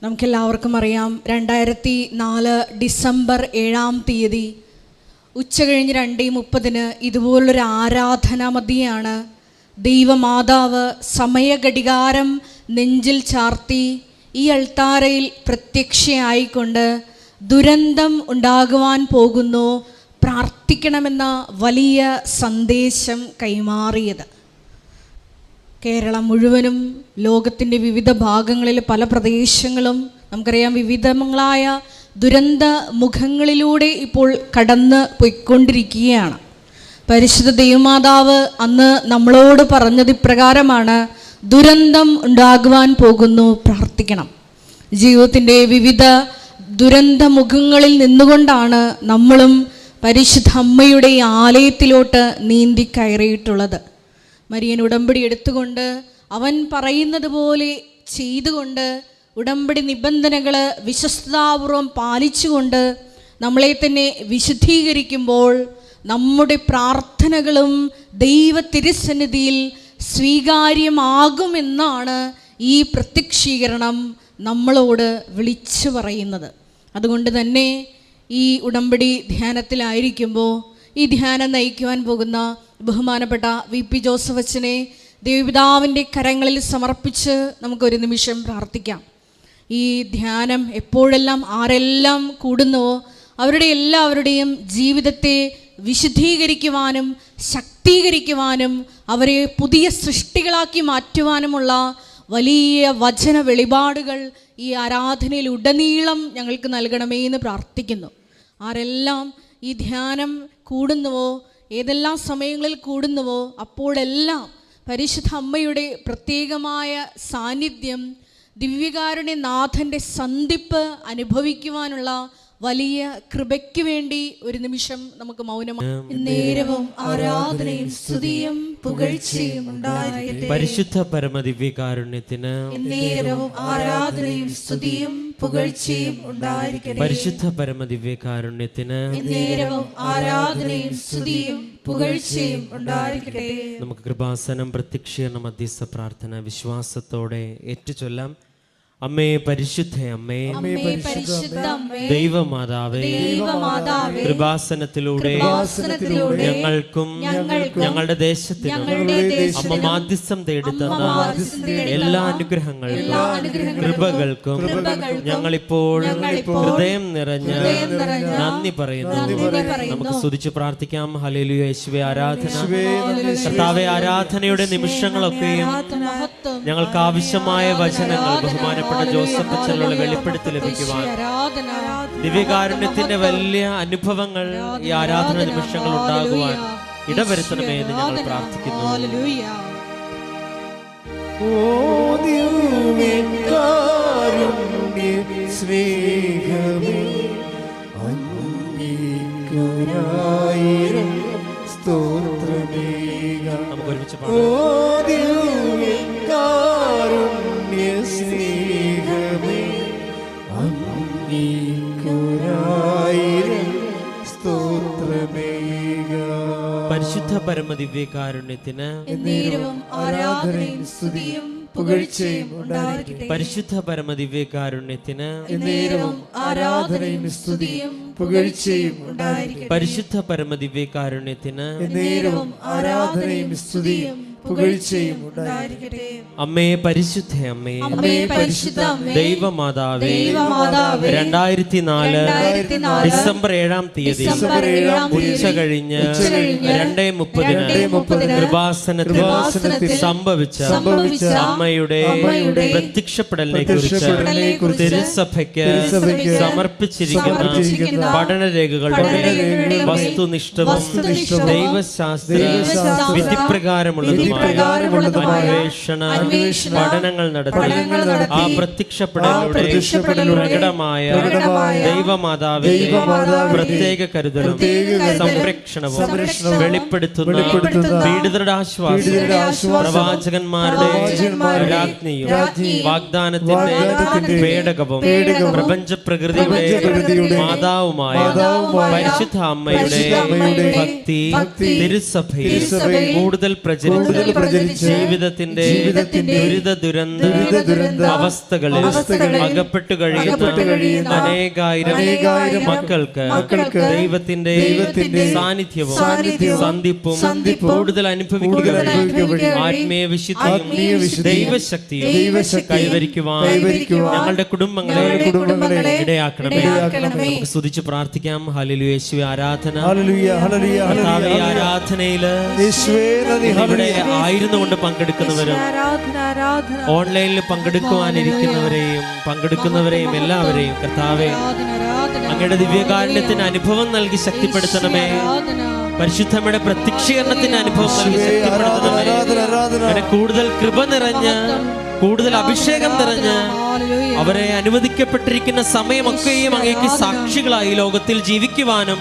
നമുക്കെല്ലാവർക്കും അറിയാം, 2004 ഡിസംബർ 7 ഉച്ചകഴിഞ്ഞ് 2:30 ഇതുപോലൊരു ആരാധനാ മധ്യയാണ് ദൈവമാതാവ് സമയഘടികാരം നെഞ്ചിൽ ചാർത്തി ഈ അൾത്താരയിൽ പ്രത്യക്ഷയായിക്കൊണ്ട് ദുരന്തം ഉണ്ടാകുവാൻ പോകുന്നു, പ്രാർത്ഥിക്കണമെന്ന വലിയ സന്ദേശം കൈമാറിയത്. കേരളം മുഴുവനും ലോകത്തിൻ്റെ വിവിധ ഭാഗങ്ങളിൽ പല പ്രദേശങ്ങളും നമുക്കറിയാം വിവിധങ്ങളായ ദുരന്ത മുഖങ്ങളിലൂടെ ഇപ്പോൾ കടന്ന് പോയിക്കൊണ്ടിരിക്കുകയാണ്. പരിശുദ്ധ ദൈവമാതാവ് അന്ന് നമ്മളോട് പറഞ്ഞത് ഇപ്രകാരമാണ്: ദുരന്തം ഉണ്ടാകുവാൻ പോകുന്നു, പ്രാർത്ഥിക്കണം. ജീവിതത്തിൻ്റെ വിവിധ ദുരന്ത മുഖങ്ങളിൽ നിന്നുകൊണ്ടാണ് നമ്മളും പരിശുദ്ധ അമ്മയുടെ ആലയത്തിലോട്ട് നീന്തി കയറിയിട്ടുള്ളത്. മരിയൻ ഉടമ്പടി എടുത്തുകൊണ്ട് അവൻ പറയുന്നത് പോലെ ചെയ്തുകൊണ്ട് ഉടമ്പടി നിബന്ധനകൾ വിശ്വസ്തതാപൂർവം പാലിച്ചുകൊണ്ട് നമ്മളെ തന്നെ വിശുദ്ധീകരിക്കുമ്പോൾ നമ്മുടെ പ്രാർത്ഥനകളും ദൈവ തിരുസന്നിധിയിൽ സ്വീകാര്യമാകുമെന്നാണ് ഈ പ്രത്യക്ഷീകരണം നമ്മളോട് വിളിച്ചു പറയുന്നത്. അതുകൊണ്ട് തന്നെ ഈ ഉടമ്പടി ധ്യാനത്തിലായിരിക്കുമ്പോൾ ഈ ധ്യാനം നയിക്കുവാൻ പോകുന്ന ബഹുമാനപ്പെട്ട VP ജോസഫ് അച്ഛനെ ദൈവപിതാവിൻ്റെ കരങ്ങളിൽ സമർപ്പിച്ച് നമുക്കൊരു നിമിഷം പ്രാർത്ഥിക്കാം. ഈ ധ്യാനം എപ്പോഴെല്ലാം ആരെല്ലാം കൂടുന്നുവോ അവരുടെ എല്ലാവരുടെയും ജീവിതത്തെ വിശുദ്ധീകരിക്കുവാനും ശക്തീകരിക്കുവാനും അവരെ പുതിയ സൃഷ്ടികളാക്കി മാറ്റുവാനുമുള്ള വലിയ വചന വെളിപാടുകൾ ഈ ആരാധനയിൽ ഉടനീളം ഞങ്ങൾക്ക് നൽകണമേ എന്ന് പ്രാർത്ഥിക്കുന്നു. ആരെല്ലാം ഈ ധ്യാനം കൂടുന്നുവോ, ഏതെല്ലാം സമയങ്ങളിൽ കൂടുന്നുവോ അപ്പോഴെല്ലാം പരിശുദ്ധ അമ്മയുടെ പ്രത്യേകമായ സാന്നിധ്യം, ദിവ്യകാരുണ്യനാഥൻ്റെ സന്ധിപ്പ് അനുഭവിക്കുവാനുള്ള വലിയ കൃപയ്ക്ക് വേണ്ടി ഒരു നിമിഷം നമുക്ക് മൗനമായി നേരവും ആരാധനയും സ്തുതിയും പുകഴ്ചയും ഉണ്ടായിരിക്കട്ടെ. പരിശുദ്ധ പരമദിവ്യകാരുണ്യത്തിന് നേരവും ആരാധനയും സ്തുതിയും പുകഴ്ചയും ഉണ്ടായിരിക്കട്ടെ. പരിശുദ്ധ പരമദിവ്യകാരുണ്യത്തിന് നേരവും ആരാധനയും സ്തുതിയും പുകഴ്ചയും ഉണ്ടായിരിക്കട്ടെ. നമുക്ക് കൃപാസനം പ്രത്യക്ഷീകരണ മധ്യസ്ഥ പ്രാർത്ഥന വിശ്വാസത്തോടെ ഏറ്റുചൊല്ലാം. അമ്മേ പരിശുദ്ധ അമ്മേ, ദൈവമാതാവേ, കൃപാസനത്തിലൂടെ ഞങ്ങൾക്കും ഞങ്ങളുടെ ദേശത്തിനും അമ്മ മാധ്യസ്ഥം തേടിത്തന്ന എല്ലാ അനുഗ്രഹങ്ങൾക്കും കൃപകൾക്കും ഞങ്ങളിപ്പോൾ ഹൃദയം നിറഞ്ഞ് നന്ദി പറയുന്നു. നമുക്ക് സ്തുതിച്ച് പ്രാർത്ഥിക്കാം. ഹല്ലേലൂയ. യേശുവേ ആരാധന. കർത്താവേ, ആരാധനയുടെ നിമിഷങ്ങളൊക്കെയും ഞങ്ങൾക്ക് ആവശ്യമായ വചനങ്ങൾ ബഹുമാനപ്പെട്ട ജോസഫ് അച്ഛനുള്ള വെളിപ്പെടുത്തി ലഭിക്കുവാൻ, ദിവ്യകാരുണ്യത്തിന്റെ വലിയ അനുഭവങ്ങൾ ഈ ആരാധന നിമിഷങ്ങൾ ഉണ്ടാകുവാൻ ഇടവരുത്തണമേ എന്ന് ഞങ്ങൾ പ്രാർത്ഥിക്കുന്നു. നമുക്ക് ഒരുമിച്ച് പാടാം. പരിശുദ്ധ പരമദിവ്യകാരുണ്യത്തിന് ആരാധനയും സ്തുതിയും പുകഴ്ചയും ഉണ്ടായിരിക്കട്ടെ. പരിശുദ്ധ പരമദിവ്യകാരുണ്യത്തിന് ആരാധനയും സ്തുതിയും പുകഴ്ചയും ഉണ്ടായിരിക്കട്ടെ. പരിശുദ്ധ പരമദിവ്യകാരുണ്യത്തിന് ആരാധനയും സ്തുതിയും പുകഴ്ചയും ഉണ്ടായിരിക്കട്ടെ. അമ്മേ പരിശുദ്ധ അമ്മേ, ദൈവമാതാവേ, 2004 ഡിസംബർ 7 ഉച്ച കഴിഞ്ഞ് 2:30 കൃപാസനത്തിൽ സംഭവിച്ച അമ്മയുടെ പ്രത്യക്ഷപ്പെടലിനെ കുറിച്ച് തിരുസഭയ്ക്ക് സമർപ്പിച്ചിരിക്കുന്ന പഠനരേഖകളുടെ വസ്തുനിഷ്ഠവും ദൈവശാസ്ത്ര വിധിപ്രകാരമുള്ളതും അന്വേഷണ പഠനങ്ങൾ നടത്തി ആ പ്രത്യക്ഷപ്പെടലിലൂടെ പ്രകടമായ ദൈവമാതാവിന്റെ പ്രത്യേക കരുതലും സംരക്ഷണവും വെളിപ്പെടുത്തുന്ന പീഡിതരുടെ ആശ്വാസം, പ്രവാചകന്മാരുടെ രാജ്ഞിയും വാഗ്ദാനത്തിന്റെ പേടകവും പ്രപഞ്ച പ്രകൃതിയുടെ മാതാവുമായ പരിശുദ്ധ അമ്മയുടെ ഭക്തി തിരുസഭയിൽ കൂടുതൽ പ്രചരിച്ച് ജീവിതത്തിന്റെ ദുരിത ദുരന്ത അവസ്ഥകളിൽ അകപ്പെട്ടു കഴിയുന്ന അനേകായിരം മക്കൾക്ക് ദൈവത്തിന്റെ സാന്നിധ്യവും സന്ധിപ്പും കൂടുതൽ അനുഭവിക്കുക ആത്മീയ വിശുദ്ധിയും ദൈവശക്തിയും കൈവരിക്കുവാൻ ഞങ്ങളുടെ കുടുംബങ്ങളെ ഇടയാക്കണമേ. നമുക്ക് സ്തുതിച്ച് പ്രാർത്ഥിക്കാം. ഹല്ലേലൂയ. യേശുവേ ആരാധന. കർത്താവേ ആരാധനയില് ഇവിടെ ആയിരുന്നുകൊണ്ട് പങ്കെടുക്കുന്നവരും ഓൺലൈനിൽ പങ്കെടുക്കുന്നവരെയും എല്ലാവരെയും കർത്താവേ അങ്ങയുടെ ദിവ്യകാരുണ്യത്തിന് അനുഭവം നൽകി ശക്തിപ്പെടുത്തണമേ. പരിശുദ്ധമ്മയുടെ പ്രത്യക്ഷീകരണത്തിന് അനുഭവം നൽകി ശക്തിപ്പെടുത്തണമേ. കൂടുതൽ കൃപ നിറഞ്ഞ് കൂടുതൽ അഭിഷേകം നിറഞ്ഞ് അവരെ അനുവദിക്കപ്പെട്ടിരിക്കുന്ന സമയമൊക്കെയും അങ്ങേക്ക് സാക്ഷികളായി ലോകത്തിൽ ജീവിക്കുവാനും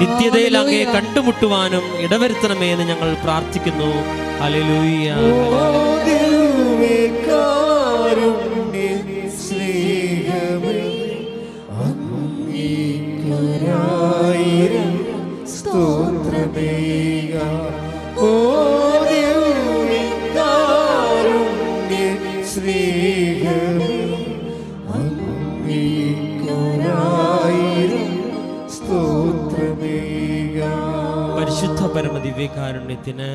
നിത്യതയിൽ അങ്ങയെ കണ്ടുമുട്ടുവാനും ഇടവരുത്തണമേ എന്ന് ഞങ്ങൾ പ്രാർത്ഥിക്കുന്നു. ഹല്ലേലൂയ. പരിശുദ്ധ പരമദിവ്യകാരുണ്യത്തിന്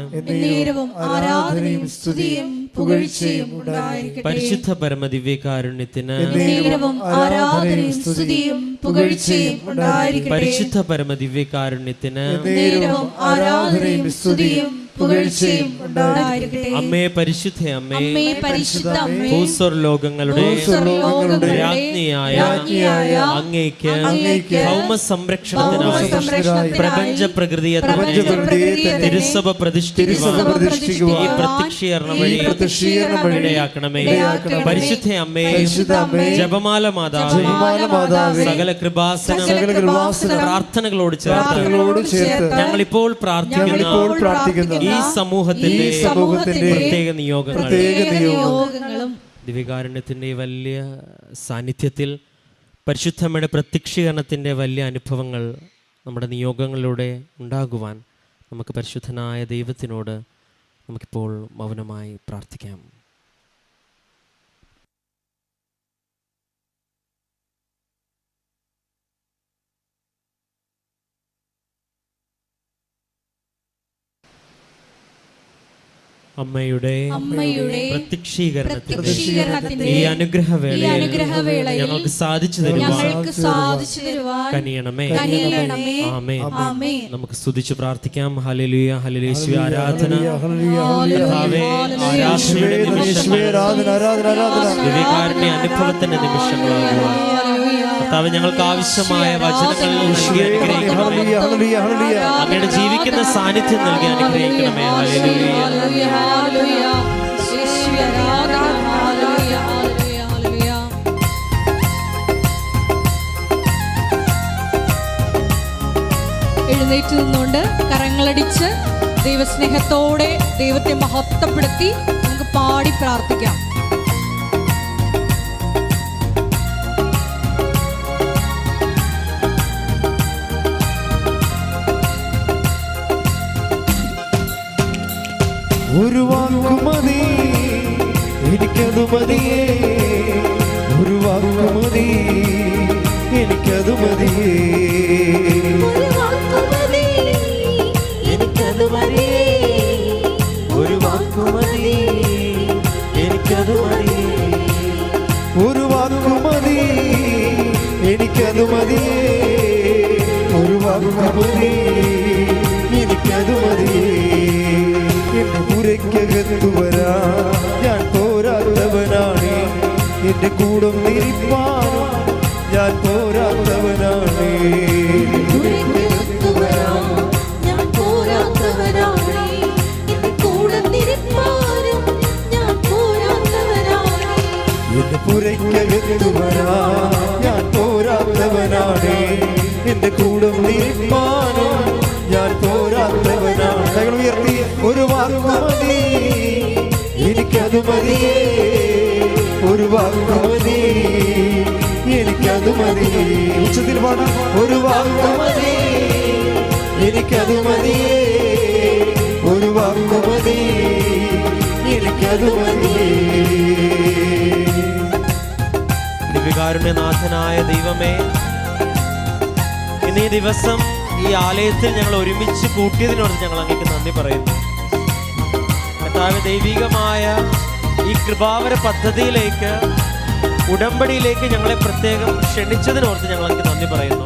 ആരാധനയും സ്തുതിയും പുകഴ്ചയും ഉണ്ടായിരിക്കട്ടെ. പരിശുദ്ധ പരമദിവ്യകാരുണ്യത്തിന് ആരാധനയും സ്തുതിയും പുകഴ്ചയും ഉണ്ടായിരിക്കട്ടെ. പരിശുദ്ധ പരമദിവ്യകാരുണ്യത്തിന് ആരാധനയും സ്തുതിയും പുകഴ്ചയും ഉണ്ടായിരിക്കട്ടെ. അമ്മേ പരിശുദ്ധ അമ്മേ ഭൂസ്വർ ലോകങ്ങളുടെ രാജ്ഞിയായ അങ്ങേക്ക് ഭൗമ സംരക്ഷണത്തിനായി പ്രപഞ്ച പ്രകൃതിയെ തിരുസഭ പ്രതിഷ്ഠിക്കുക ഈ പ്രത്യക്ഷീകരണം വഴി ഇടയാക്കണമേ. പരിശുദ്ധ അമ്മേ ജപമാല മാതാവേ സകല കൃപാസന പ്രാർത്ഥനകളോട് ചേർത്ത് ഞങ്ങളിപ്പോൾ പ്രാർത്ഥിക്കുന്ന ഈ സമൂഹത്തിന്റെ പ്രത്യേക നിയോഗങ്ങളും ദിവ്യകാരുണ്യത്തിന്റെ വലിയ സാന്നിധ്യത്തിൽ പരിശുദ്ധമ്മയുടെ പ്രത്യക്ഷീകരണത്തിന്റെ വലിയ അനുഭവങ്ങൾ നമ്മുടെ നിയോഗങ്ങളിലൂടെ ഉണ്ടാകുവാൻ നമുക്ക് പരിശുദ്ധനായ ദൈവത്തിനോട് നമുക്കിപ്പോൾ മൗനമായി പ്രാർത്ഥിക്കാം. അമ്മയുടെ പ്രത്യക്ഷീകരണത്തിന്റെ ഈ അനുഗ്രഹവേളയിൽ ഞങ്ങൾക്ക് സാധിച്ചു തരുവാൻ കനിയണമേ. ആമേൻ. നമുക്ക് സ്തുതിച്ച് പ്രാർത്ഥിക്കാം. ഹല്ലേലൂയ. ഹല്ലേലൂയ. യേശുവേ ആരാധന. കർത്താവേ ആരാധനയുടെ ദിവ്യകാരുണ്യ അനുഭവത്തിന്റെ നിമിഷങ്ങളാകുവാൻ കർത്താവേ ഞങ്ങൾക്ക് ആവശ്യമായ വചനങ്ങൾ നൽകി അനുഗ്രഹിക്കണമേ. അങ്ങയുടെ ജീവിക്കുന്ന സാന്നിധ്യം നൽകി അനുഗ്രഹിക്കണമേ. ഹല്ലേലൂയ. എഴുന്നേറ്റ് നിന്നുകൊണ്ട് കരങ്ങളടിച്ച് ദൈവസ്നേഹത്തോടെ ദൈവത്തെ മഹത്വപ്പെടുത്തി നമുക്ക് പാടി പ്രാർത്ഥിക്കാം. ഒരു വാക്കുമതി എനിക്കതു മതിയേ, ഒരു വാക്കുമതി എനിക്കതു മതിയേ, ഒരു വാക്കുമതി എനിക്കതു മതിയേ, ഒരു വാക്കുമതി എനിക്കതു മതിയേ, ഒരു വാക്കുമതി എനിക്കതു മതിയേ, ഒരു വാക്കുമതി എനിക്കതു മതിയേ. എന്റെ പുരയ്ക്കകത്തു വരാ ഞാൻ പോരാത്തവനാണ്, എന്റെ കൂടം തിരിപ്പാനും ഞാൻ പോരാത്തവനാണ്, ഞാൻ പോരാത്തവനാണ്, എന്റെ കൂടം തിരിപ്പാനും ഞാൻ പോരാത്തവനാണ്, എന്റെ പുരയ്ക്കകത്തു വരാ ഞാൻ പോരാത്തവനാണ്, എന്റെ കൂടം തിരിപ്പാനും ഞാൻ പോരാത്തവനാണ്. ഞങ്ങൾ ഉയർത്തി ഒരു വാക്കുമതി എനിക്കതു മതിയേ, ഒരു വാക്കുമതി എനിക്കതു മതിയേ. ഉച്ചത്തിൽ പാടാം. ഒരു വാക്കുമതി എനിക്കതു മതിയേ, ഒരു വാക്കുമതി എനിക്കത് മതിയേ. ദിവ്യകാരുണ്യനാഥനായ ദൈവമേ, ഇന്ന് ഈ ദിവസം ഈ ആലയത്തിൽ ഞങ്ങൾ ഒരുമിച്ച് കൂട്ടിയതിനോട് ഞങ്ങൾ അങ്ങേക്ക് നന്ദി പറയുന്നു. കർത്താവേ, ദൈവികമായ ഈ കൃപാവര പദ്ധതിയിലേക്ക്, ഉടമ്പടിയിലേക്ക് ഞങ്ങളെ പ്രത്യേകം ക്ഷണിച്ചതിനോർത്ത് ഞങ്ങൾ അങ്ങേക്ക് നന്ദി പറയുന്നു.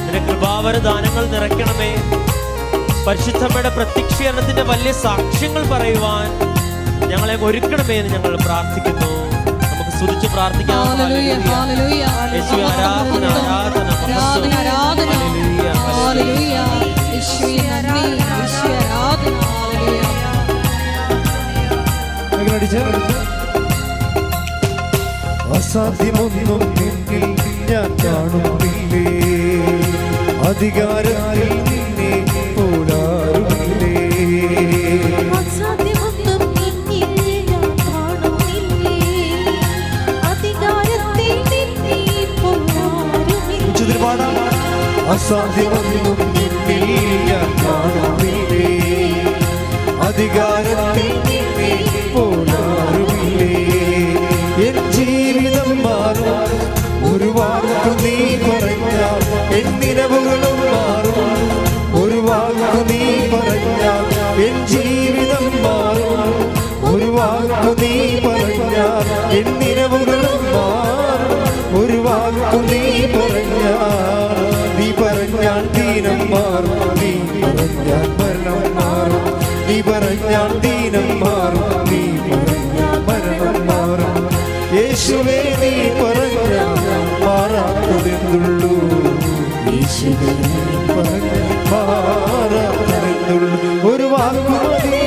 നിന്റെ കൃപാവര ദാനങ്ങൾ നിറയ്ക്കണമേ. പരിശുദ്ധമ്മയുടെ പ്രത്യക്ഷീകരണത്തിന്റെ വലിയ സാക്ഷ്യങ്ങൾ പറയുവാൻ ഞങ്ങളെ ഒരുക്കണമേ എന്ന് ഞങ്ങൾ പ്രാർത്ഥിക്കുന്നു. നമുക്ക് സ്തുതിച്ച് പ്രാർത്ഥിക്കാം. ഹല്ലേലൂയ, ഹല്ലേലൂയ, യേശുവേ, ആരാധന, ആരാധന, ആരാധന, ആരാധന. ഹല്ലേലൂയ, യേശുവേ നന്ദി, യേശുവേ ആരാധന. ഹല്ലേലൂയ. അസാധ്യമൊന്നും നിന്നിൽ ഞാൻ കാണുന്നില്ലേ, അധികാരത്തിൽ നിന്നെ പോലാരുമില്ലേ. അസാധ്യമൊന്നും നിന്നിൽ ഞാൻ കാണുന്നില്ലേ, അധികാരത്തിൽ നിന്നെ പോലാരുമില്ലേ. ഉച്ചത്തിൽ പാടാം. അസാധ്യമൊന്നും നിന്നിൽ ഞാൻ കാണുന്നില്ലേ, അധികാരത്തിൽ നിന്നെ പോലാരുമില്ലേ. എൻ ജീവിതം മാറും ഒരു വാക്കു നീ പറഞ്ഞാൽ, എൻ നിലവുകളും മാറും ഒരു വാക്കു നീ പറഞ്ഞാൽ. എൻ ജീവിതം മാറും ഒരു വാക്കു നീ പറഞ്ഞാൽ, എൻ നിലവുകളും മാറും ഒരു വാക്കു നീ പറഞ്ഞാൽ. നീ പറഞ്ഞാൽ ദീനം മാറും, നീ പറഞ്ഞാൽ മരണം മാറും. നീ പറഞ്ഞാൽ ദീനം മാറും, നീ പറഞ്ഞാൽ മരണം മാറും. യേശുവേ, നീ പറഞ്ഞാൽ മാറാത്തതെന്നുള്ളൂ. യേശുവേ, നീ പറഞ്ഞാൽ മാറാത്തതെന്നുള്ളൂ. ഒരു വാക്കു മതി,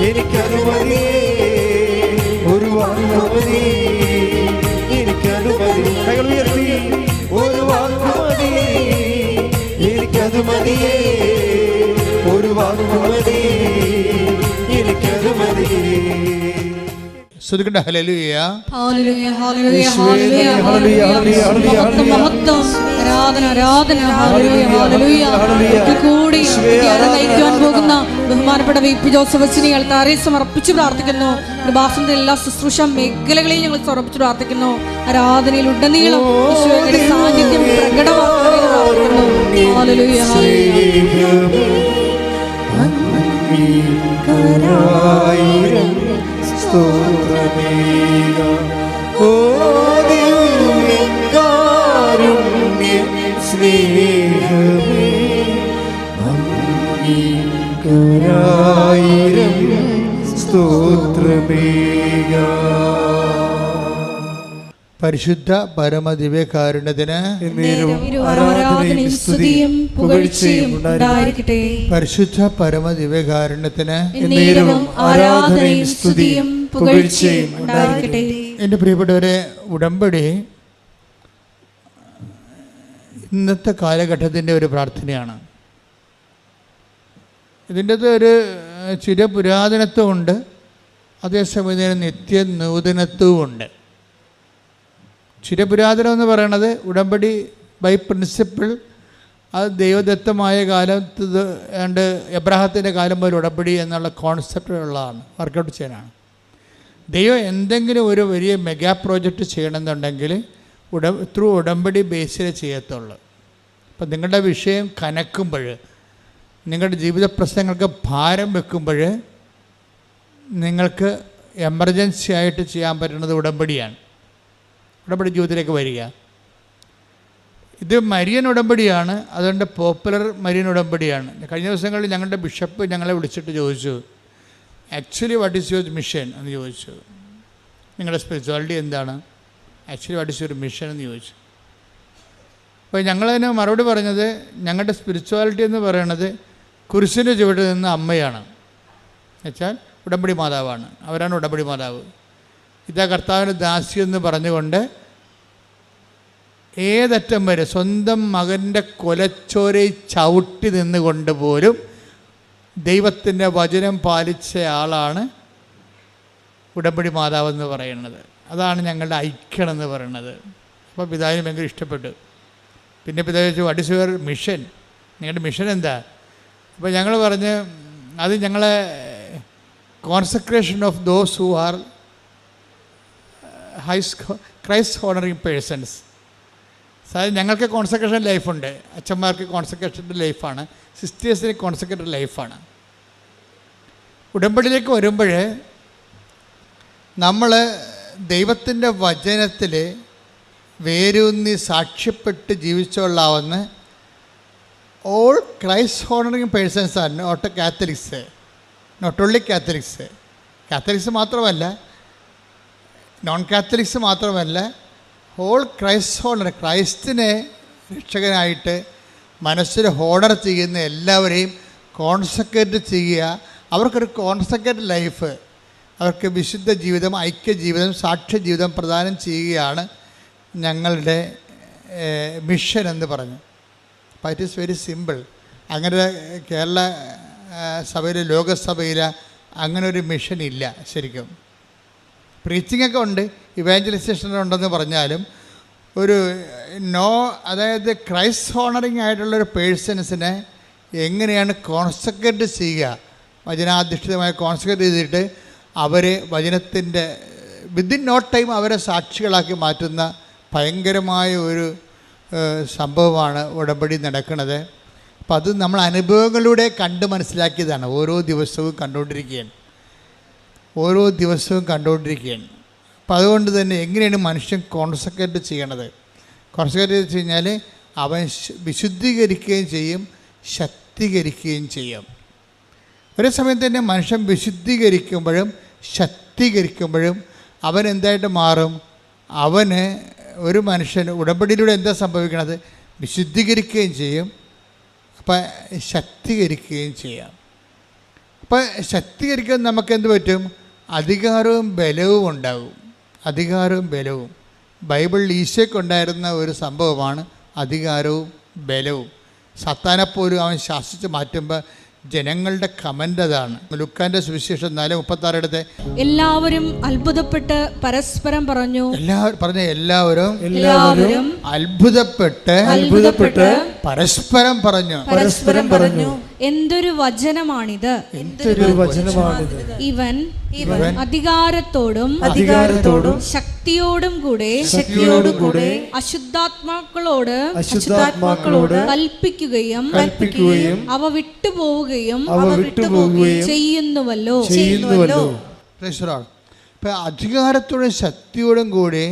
എനിക്കത് മതിയേ. ഒരു വാക്കു മതി, എനിക്കത് മതി. കൈകൾ ഉയർത്തി. ഒരു വാക്കു മതി, എനിക്കത് മതിയേ. ഒരു വാക്കു മതി, എനിക്കത് മതിയേ. ശ്രദ്ധിക്കട്ടെ. ഹല്ലേലൂയ, ഹല്ലേലൂയ, ഹല്ലേലൂയ, ഹല്ലേലൂയ, ഹല്ലേലൂയ. മഹത്വം, ആരാധന, ആരാധന. ഹല്ലേലൂയ, ഹല്ലേലൂയ. ഒരിക്കൽ കൂടി ധ്യാനം നയിക്കുവാൻ പോകുന്ന ബഹുമാനപ്പെട്ട വി.പി. ജോസഫ് അച്ഛനെ അൾത്താരെ സമർപ്പിച്ച് പ്രാർത്ഥിക്കുന്നു. കൃപാസനത്തിന്റെ എല്ലാ ശുശ്രൂഷ മേഖലകളെയും ഞങ്ങൾ സമർപ്പിച്ച് പ്രാർത്ഥിക്കുന്നു. ആരാധനയിൽ ഉടനീളം ഈശോയുടെ സാന്നിധ്യം പ്രകടമാക്കണമെന്ന് പ്രാർത്ഥിക്കുന്നു. Hallelujah, hallelujah. അംഗീകാരായിരം സ്തോത്രമേക. ഓ ദിവ്യകാരുണ്യ സ്നേഹമേ, അംഗീകാരായിരം സ്തോത്രമേക. പരിശുദ്ധ പരമദിവ്യകാരുണ്യത്തിന് ആരാധനയും സ്തുതിയും പുകഴ്ചയും ഉണ്ടായിരിക്കട്ടെ. പരിശുദ്ധ പരമദിവ്യകാരുണ്യത്തിന് എന്നേരവും ആരാധനയും സ്തുതിയും പുകഴ്ചയും ഉണ്ടായിരിക്കട്ടെ. എൻ്റെ പ്രിയപ്പെട്ടവരെ, ഉടമ്പടി ഇന്നത്തെ കാലഘട്ടത്തിൻ്റെ ഒരു പ്രാർത്ഥനയാണ്. ഇതിൻ്റെ ഒരു ചിരപുരാതനത്വമുണ്ട്, അതേസമയം നിത്യ നൂതനത്വമുണ്ട്. ചിരപുരാതനം എന്ന് പറയണത് ഉടമ്പടി ബൈ പ്രിൻസിപ്പിൾ, അത് ദൈവദത്തമായ കാലത്ത് ഏണ്ട് എബ്രാഹത്തിൻ്റെ കാലം മുതൽ ഉടമ്പടി എന്നുള്ള കോൺസെപ്റ്റുള്ളതാണ്, വർക്കൗട്ട് ചെയ്യാനാണ്. ദൈവം എന്തെങ്കിലും ഒരു വലിയ മെഗാ പ്രോജക്റ്റ് ചെയ്യണമെന്നുണ്ടെങ്കിൽ ത്രൂ ഉടമ്പടി ബേസിൽ ചെയ്യത്തുള്ളൂ. അപ്പം നിങ്ങളുടെ വിഷയം കനക്കുമ്പോൾ, നിങ്ങളുടെ ജീവിത പ്രശ്നങ്ങൾക്ക് ഭാരം വെക്കുമ്പോൾ നിങ്ങൾക്ക് എമർജൻസി ആയിട്ട് ചെയ്യാൻ പറ്റുന്നത് ഉടമ്പടിയാണ്. ഉടമ്പടി ജീവിതത്തിലേക്ക് വരിക. ഇത് മരിയൻ ഉടമ്പടിയാണ്, അതുകൊണ്ട് പോപ്പുലർ മരിയൻ ഉടമ്പടിയാണ്. കഴിഞ്ഞ ദിവസങ്ങളിൽ ഞങ്ങളുടെ ബിഷപ്പ് ഞങ്ങളെ വിളിച്ചിട്ട് ചോദിച്ചു, actually what is your mission എന്ന് ചോദിച്ചു. നിങ്ങളുടെ സ്പിരിച്വാലിറ്റി എന്താണ്, actually what is your mission എന്ന് ചോദിച്ചു. അപ്പോൾ ഞങ്ങളതിന് മറുപടി പറഞ്ഞത്, ഞങ്ങളുടെ സ്പിരിച്വാലിറ്റി എന്ന് പറയുന്നത് കുരിശിൻ്റെ ചുവട്ടിൽ നിന്ന് അമ്മയാണ്, എന്നുവെച്ചാൽ ഉടമ്പടി മാതാവാണ്, അവരാണ് ഉടമ്പടി മാതാവ്. ഇതാ കർത്താവിൻ്റെ ദാസി എന്ന് പറഞ്ഞുകൊണ്ട് ഏതറ്റം വരെ സ്വന്തം മകൻ്റെ കൊലച്ചോരയിൽ ചവിട്ടി നിന്നുകൊണ്ട് പോലും ദൈവത്തിൻ്റെ വചനം പാലിച്ച ആളാണ് ഉടമ്പടി മാതാവെന്ന് പറയുന്നത്. അതാണ് ഞങ്ങളുടെ ഐക്യം എന്ന് പറയുന്നത്. അപ്പോൾ പിതാവിന് ഭയങ്കര ഇഷ്ടപ്പെട്ടു. പിന്നെ പിതാവ് ചോദിച്ചു, വാട്ട് ഈസ് യുവർ മിഷൻ, നിങ്ങളുടെ മിഷൻ എന്താ? അപ്പോൾ ഞങ്ങൾ പറഞ്ഞ്, അത് ഞങ്ങളെ consecration of those who are Christ honouring persons. അതായത് ഞങ്ങൾക്ക് കോൺസെക്രേഷൻ ലൈഫുണ്ട്, അച്ഛന്മാർക്ക് കോൺസെക്രേഷൻ്റെ ലൈഫാണ്, സിസ്റ്റേഴ്സിന് കോൺസെക്രേറ്റഡ് ലൈഫാണ്. ഉടമ്പടിയിലേക്ക് വരുമ്പോൾ നമ്മൾ ദൈവത്തിൻ്റെ വചനത്തിൽ വേരൂന്നി സാക്ഷ്യപ്പെട്ട് ജീവിച്ചോളാവുന്ന ഓൾ ക്രൈസ്റ്റ് ഹോണറിങ് പേഴ്സൺസ് ആണ്, not Catholics, not only Catholics. Catholics മാത്രമല്ല, നോൺ കാത്തലിക്സ് മാത്രമല്ല, ഹോൾ ക്രൈസ്റ്റ് ഹോണർ, ക്രൈസ്റ്റിനെ രക്ഷകനായിട്ട് മനസ്സിൽ ഹോണർ ചെയ്യുന്ന എല്ലാവരെയും കോൺസെക്രേറ്റ് ചെയ്യുക. അവർക്കൊരു കോൺസെക്രേറ്റ് ലൈഫ്, അവർക്ക് വിശുദ്ധ ജീവിതം, ഐക്യ ജീവിതം, സാക്ഷ്യ ജീവിതം പ്രദാനം ചെയ്യുകയാണ് ഞങ്ങളുടെ മിഷൻ എന്ന് പറഞ്ഞു. അപ്പോൾ ഇറ്റ് ഈസ് വെരി സിമ്പിൾ. അങ്ങനെ കേരള സഭയിൽ, ലോകസഭയിൽ അങ്ങനെ ഒരു മിഷൻ ഇല്ല. ശരിക്കും പ്രീച്ചിങ്ങൊക്കെ ഉണ്ട്, ഇവാഞ്ചലൈസേഷൻ ഉണ്ടെന്ന് പറഞ്ഞാലും ഒരു അതായത് ക്രൈസ്റ്റ് ഹോണറിങ് ആയിട്ടുള്ളൊരു പേഴ്സൺസിനെ എങ്ങനെയാണ് കോൺസെക്രേറ്റ് ചെയ്യുക, വചനാധിഷ്ഠിതമായി കോൺസെക്രേറ്റ് ചെയ്തിട്ട് അവരെ വചനത്തിൻ്റെ വിത്തിൻ നോ ടൈം അവരെ സാക്ഷികളാക്കി മാറ്റുന്ന ഭയങ്കരമായ ഒരു സംഭവമാണ് ഉടമ്പടി നടക്കുന്നത്. അപ്പം അത് നമ്മൾ അനുഭവങ്ങളിലൂടെ കണ്ട് മനസ്സിലാക്കിയതാണ്. ഓരോ ദിവസവും കണ്ടുകൊണ്ടിരിക്കുകയാണ്. അപ്പം അതുകൊണ്ട് തന്നെ എങ്ങനെയാണ് മനുഷ്യൻ കോൺസെക്രേറ്റ് ചെയ്യണത്? കോൺസെക്രേറ്റ് വെച്ച് കഴിഞ്ഞാൽ അവൻ വിശുദ്ധീകരിക്കുകയും ചെയ്യും, ശക്തീകരിക്കുകയും ചെയ്യും. ഒരേ സമയം തന്നെ മനുഷ്യൻ വിശുദ്ധീകരിക്കുമ്പോഴും ശക്തീകരിക്കുമ്പോഴും അവൻ എന്തായിട്ട് മാറും? അവന് ഒരു മനുഷ്യന് ഉടമ്പടിയിലൂടെ എന്താ സംഭവിക്കണത്? വിശുദ്ധീകരിക്കുകയും ചെയ്യും, അപ്പം ശക്തീകരിക്കുകയും ചെയ്യാം. അപ്പം ശക്തീകരിക്കാൻ നമുക്ക് എന്ത് പറ്റും? അധികാരവും ബലവും ഉണ്ടാകും. അധികാരവും ബലവും ബൈബിളിൽ ഈശോയ്ക്കുണ്ടായിരുന്ന ഒരു സംഭവമാണ് അധികാരവും ബലവും. സത്താനെപ്പോലും അവൻ ശാസിച്ച് മാറ്റുമ്പോൾ ജനങ്ങളുടെ കമൻ്റ് അതാണ്. ലുക്കാൻ്റെ സുവിശേഷം 4:36 എടുത്ത് എല്ലാവരും അത്ഭുതപ്പെട്ട് പരസ്പരം പറഞ്ഞു. എല്ലാവരും അത്ഭുതപ്പെട്ട് പരസ്പരം പറഞ്ഞു, എന്തൊരു വചനമാണിത്, ഇവൻ അധികാരത്തോടും ശക്തിയോടും കൂടെ അശുദ്ധാത്മാക്കളോട് കൽപ്പിക്കുകയും അവ വിട്ടുപോവുകയും ചെയ്യുന്നുവല്ലോ. ഇപ്പം അധികാരത്തോടും ശക്തിയോടും കൂടി